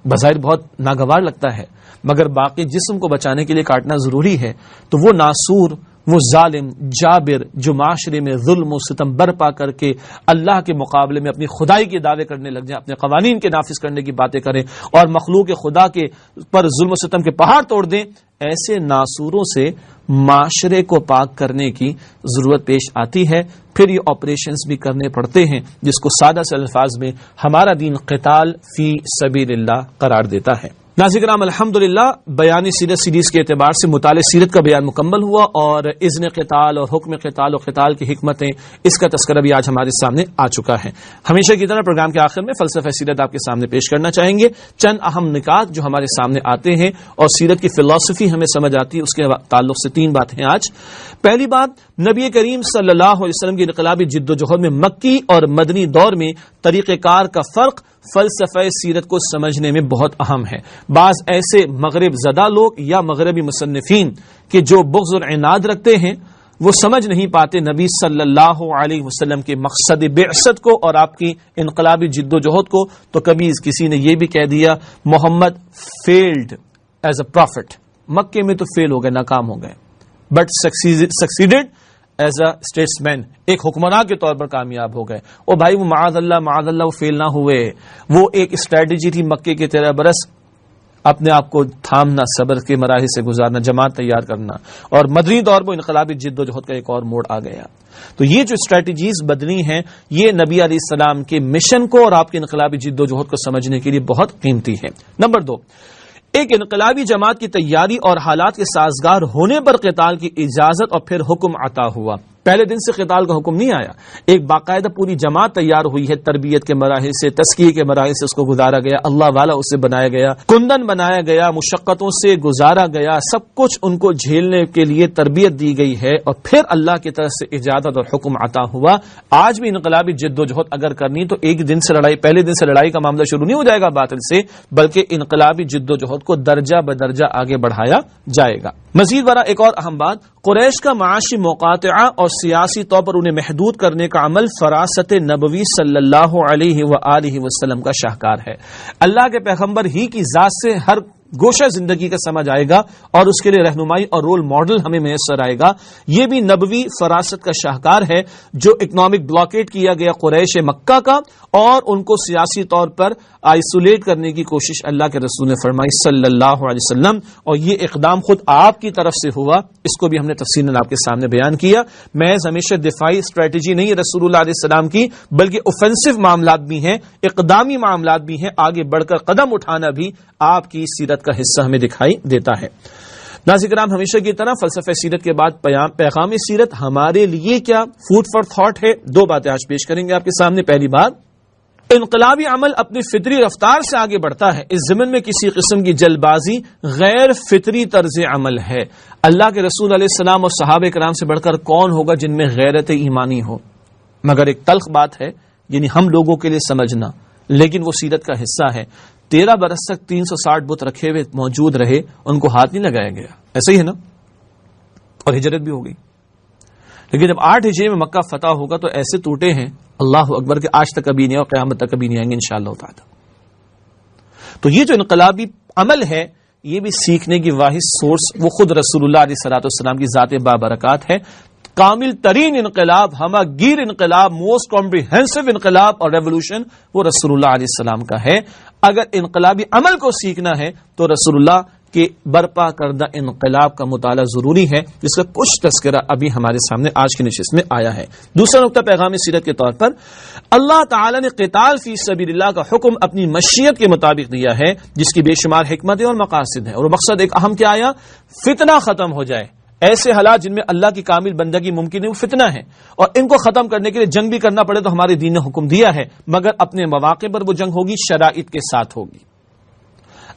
بظاہر بہت ناگوار لگتا ہے، مگر باقی جسم کو بچانے کے لیے کاٹنا ضروری ہے. تو وہ ناسور، وہ ظالم جابر جو معاشرے میں ظلم و ستم برپا کر کے اللہ کے مقابلے میں اپنی خدائی کے دعوے کرنے لگ جائیں، اپنے قوانین کے نافذ کرنے کی باتیں کریں اور مخلوق خدا کے پر ظلم و ستم کے پہاڑ توڑ دیں، ایسے ناسوروں سے معاشرے کو پاک کرنے کی ضرورت پیش آتی ہے. پھر یہ آپریشنز بھی کرنے پڑتے ہیں جس کو سادہ سے الفاظ میں ہمارا دین قتال فی سبیل اللہ قرار دیتا ہے. ناظرین کرام، الحمدللہ بیان سیرت سیریز کے اعتبار سے مطالعہ سیرت کا بیان مکمل ہوا اور اذن قتال اور حکم قتال اور قتال کی حکمتیں، اس کا تذکرہ بھی آج ہمارے سامنے آ چکا ہے. ہمیشہ کی طرح پروگرام کے آخر میں فلسفہ سیرت آپ کے سامنے پیش کرنا چاہیں گے. چند اہم نکات جو ہمارے سامنے آتے ہیں اور سیرت کی فلسفی ہمیں سمجھ آتی ہے، اس کے تعلق سے 3 باتیں آج. پہلی بات، نبی کریم صلی اللہ علیہ وسلم کی انقلابی جد و جہد میں مکی اور مدنی دور میں طریقہ کار کا فرق فلسفہ سیرت کو سمجھنے میں بہت اہم ہے. بعض ایسے مغرب زدہ لوگ یا مغربی مصنفین کہ جو بغض اور عناد رکھتے ہیں، وہ سمجھ نہیں پاتے نبی صلی اللہ علیہ وسلم کے مقصد بعثت کو اور آپ کی انقلابی جد و جہد کو. تو کبھی کسی نے یہ بھی کہہ دیا محمد فیلڈ ایز اے پروفٹ، مکے میں تو فیل ہو گئے، ناکام ہو گئے، بٹ سکسیڈڈ ایز اے اسٹیٹس مین، ایک حکمراں کے طور پر کامیاب ہو گئے. او بھائی وہ معاذ اللہ وہ فیل نہ ہوئے، وہ ایک اسٹریٹجی تھی مکے کے 13 برس اپنے آپ کو تھامنا، صبر کے مراحل سے گزارنا، جماعت تیار کرنا، اور مدنی دور میں انقلابی جد و جہد کا ایک اور موڑ آ گیا. تو یہ جو اسٹریٹجیز بدنی ہیں، یہ نبی علیہ السلام کے مشن کو اور آپ کے انقلابی جد و جہد کو سمجھنے کے لیے بہت قیمتی ہے. نمبر 2، ایک انقلابی جماعت کی تیاری اور حالات کے سازگار ہونے پر قتال کی اجازت اور پھر حکم عطا ہوا. پہلے دن سے قتال کا حکم نہیں آیا، ایک باقاعدہ پوری جماعت تیار ہوئی ہے، تربیت کے مراحل سے، تزکیے کے مراحل سے اس کو گزارا گیا، اللہ والا اسے بنایا گیا، کندن بنایا گیا، مشقتوں سے گزارا گیا، سب کچھ ان کو جھیلنے کے لیے تربیت دی گئی ہے، اور پھر اللہ کی طرف سے اجازت اور حکم عطا ہوا. آج بھی انقلابی جد و جہد اگر کرنی تو ایک دن سے لڑائی، پہلے دن سے لڑائی کا معاملہ شروع نہیں ہو جائے گا باطل سے، بلکہ انقلابی جد و جہد کو درجہ بدرجہ آگے بڑھایا جائے گا. مزید برآں ایک اور اہم بات، قریش کا معاشی مقاطعہ اور سیاسی طور پر انہیں محدود کرنے کا عمل فراست نبوی صلی اللہ علیہ وآلہ وسلم کا شاہکار ہے. اللہ کے پیغمبر ہی کی ذات سے ہر گوشہ زندگی کا سمجھ آئے گا اور اس کے لیے رہنمائی اور رول ماڈل ہمیں میسر آئے گا. یہ بھی نبوی فراست کا شاہکار ہے جو اکنامک بلاکیٹ کیا گیا قریش مکہ کا، اور ان کو سیاسی طور پر آئسولیٹ کرنے کی کوشش اللہ کے رسول نے فرمائی صلی اللہ علیہ وسلم، اور یہ اقدام خود آپ کی طرف سے ہوا. اس کو بھی ہم نے تفصیلاً آپ کے سامنے بیان کیا. محض ہمیشہ دفاعی اسٹریٹجی نہیں ہے رسول اللہ علیہ السلام کی، بلکہ اوفینسو معاملات بھی ہیں، اقدامی معاملات بھی ہیں، آگے بڑھ کر قدم اٹھانا بھی آپ کی سیرت کا حصہ ہمیں دکھائی دیتا ہے. ناظرین کرام، ہمیشہ کی طرح فلسفہ سیرت کے بعد پیغام سیرت ہمارے لیے کیا فوڈ فار تھاٹ ہے. 2 باتیں آج پیش کریں گے آپ کے سامنے. پہلی بات، انقلابی عمل اپنی فطری رفتار سے آگے بڑھتا ہے. اس ضمن میں کسی قسم کی جلد بازی غیر فطری طرز عمل ہے. اللہ کے رسول علیہ السلام اور صحابہ کرام سے بڑھ کر کون ہوگا جن میں غیرت ایمانی ہو؟ مگر ایک تلخ بات ہے، یعنی ہم لوگوں کے لیے سمجھنا، لیکن وہ سیرت کا حصہ ہے. 13 برس تک 360 بت رکھے ہوئے موجود رہے، ان کو ہاتھ نہیں لگایا گیا. ایسا ہی ہے نا؟ اور ہجرت بھی ہو گئی. لیکن جب 8 ہجری میں مکہ فتح ہوگا تو ایسے ٹوٹے ہیں اللہ اکبر کہ آج تک کبھی نہیں اور قیامت تک کبھی نہیں آئیں گے انشاءاللہ تعالی. تو یہ جو انقلابی عمل ہے، یہ بھی سیکھنے کی واحد سورس وہ خود رسول اللہ علیہ الصلوۃ والسلام کی ذات بابرکات ہے. کامل ترین انقلاب، ہمہ گیر انقلاب، موسٹ کمپریہنسو انقلاب اور ریولوشن وہ رسول اللہ علیہ السلام کا ہے. اگر انقلابی عمل کو سیکھنا ہے تو رسول اللہ کے برپا کردہ انقلاب کا مطالعہ ضروری ہے، جس کا کچھ تذکرہ ابھی ہمارے سامنے آج کی نشست میں آیا ہے. دوسرا نقطہ پیغام سیرت کے طور پر، اللہ تعالی نے قتال فی سبیل اللہ کا حکم اپنی مشیت کے مطابق دیا ہے، جس کی بے شمار حکمتیں اور مقاصد ہیں. اور مقصد ایک اہم کیا آیا؟ فتنہ ختم ہو جائے. ایسے حالات جن میں اللہ کی کامل بندگی ممکن ہے وہ فتنہ ہے، اور ان کو ختم کرنے کے لیے جنگ بھی کرنا پڑے تو ہمارے دین نے حکم دیا ہے، مگر اپنے مواقع پر وہ جنگ ہوگی، شرائط کے ساتھ ہوگی.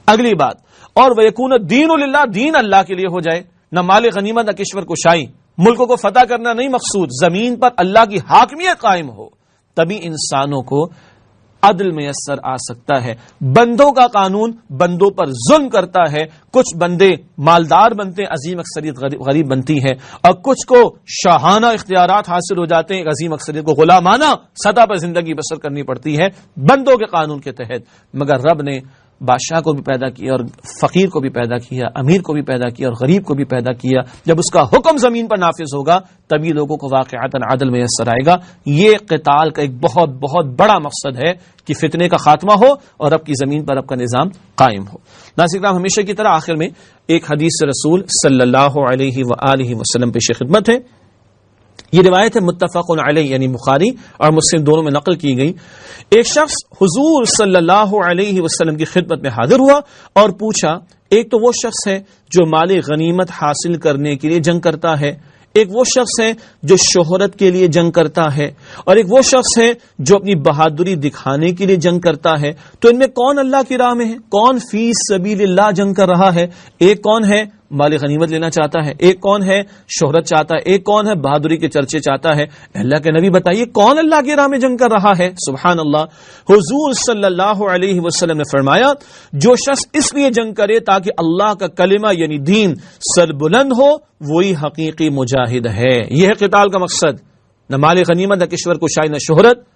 اگلی بات، اور وَيَكُونَ الدِّينُ لِلَّهِ، دین اللہ کے لیے ہو جائے، نہ مال غنیمت نہ کشور کشائی، ملکوں کو فتح کرنا نہیں مقصود، زمین پر اللہ کی حاکمیت قائم ہو، تبھی انسانوں کو عدل میسر آ سکتا ہے. بندوں کا قانون بندوں پر ظلم کرتا ہے، کچھ بندے مالدار بنتے ہیں، عظیم اکثریت غریب بنتی ہے، اور کچھ کو شاہانہ اختیارات حاصل ہو جاتے ہیں، عظیم اکثریت کو غلامانہ سطح پر زندگی بسر کرنی پڑتی ہے بندوں کے قانون کے تحت. مگر رب نے بادشاہ کو بھی پیدا کیا اور فقیر کو بھی پیدا کیا، امیر کو بھی پیدا کیا اور غریب کو بھی پیدا کیا. جب اس کا حکم زمین پر نافذ ہوگا تبھی لوگوں کو واقعتاً عدل میسر آئے گا. یہ قتال کا ایک بہت بہت بڑا مقصد ہے کہ فتنے کا خاتمہ ہو اور رب کی زمین پر رب کا نظام قائم ہو. ناظرین کرام، ہمیشہ کی طرح آخر میں ایک حدیث رسول صلی اللہ علیہ وآلہ وسلم پیش خدمت ہے. یہ روایت ہے متفق علیہ، یعنی بخاری اور مسلم دونوں میں نقل کی گئی. ایک شخص حضور صلی اللہ علیہ وسلم کی خدمت میں حاضر ہوا اور پوچھا، ایک تو وہ شخص ہے جو مال غنیمت حاصل کرنے کے لیے جنگ کرتا ہے، ایک وہ شخص ہے جو شہرت کے لیے جنگ کرتا ہے، اور ایک وہ شخص ہے جو اپنی بہادری دکھانے کے لیے جنگ کرتا ہے. تو ان میں کون اللہ کی راہ میں ہے؟ کون فی سبیل اللہ جنگ کر رہا ہے؟ ایک کون ہے مال غنیمت لینا چاہتا ہے، ایک کون ہے شہرت چاہتا ہے، ایک کون ہے بہادری کے چرچے چاہتا ہے. اللہ کے نبی بتائیے کون اللہ کی راہ میں جنگ کر رہا ہے؟ سبحان اللہ. حضور صلی اللہ علیہ وسلم نے فرمایا، جو شخص اس لیے جنگ کرے تاکہ اللہ کا کلمہ یعنی دین سربلند ہو، وہی حقیقی مجاہد ہے. یہ ہے قتال کا مقصد، نہ مال غنیمت، نہ کشور کشائی، نہ شہرت،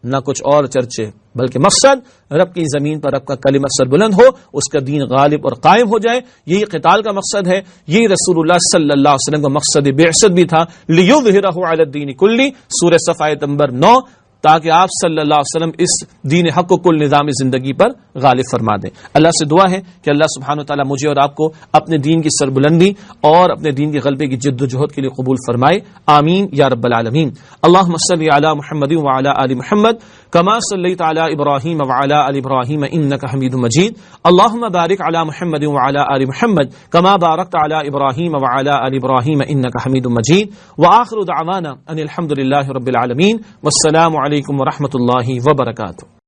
نہ کچھ اور چرچے، بلکہ مقصد رب کی زمین پر رب کا کلمہ سربلند ہو، اس کا دین غالب اور قائم ہو جائے. یہی قتال کا مقصد ہے. یہی رسول اللہ صلی اللہ علیہ وسلم کا مقصد بعثت بھی تھا، لِيُظْهِرَهُ عَلَى الدِّينِ كُلِّهِ، سورہ صف آیت نمبر 9، تاکہ آپ صلی اللہ علیہ وسلم اس دین حق کو کل نظام زندگی پر غالب فرما دیں. اللہ سے دعا ہے کہ اللہ سبحانہ وتعالی مجھے اور آپ کو اپنے دین کی سربلندی اور اپنے دین کے غلبے کی جد و جہد کے لیے قبول فرمائے. آمین یا رب العالمین. اللہم صلی علی محمد وعلی آل محمد کما صلیت علی ابراہیم وعلی آل ابراہیم انک حمید مجید. اللہم بارک علی محمد وعلی آل محمد کما بارکت علی ابراہیم وعلی آل ابراہیم انک حمید مجید. وآخر دعوانا ان الحمد للہ رب العالمین. والسلام علیکم ورحمۃ اللہ وبرکاتہ.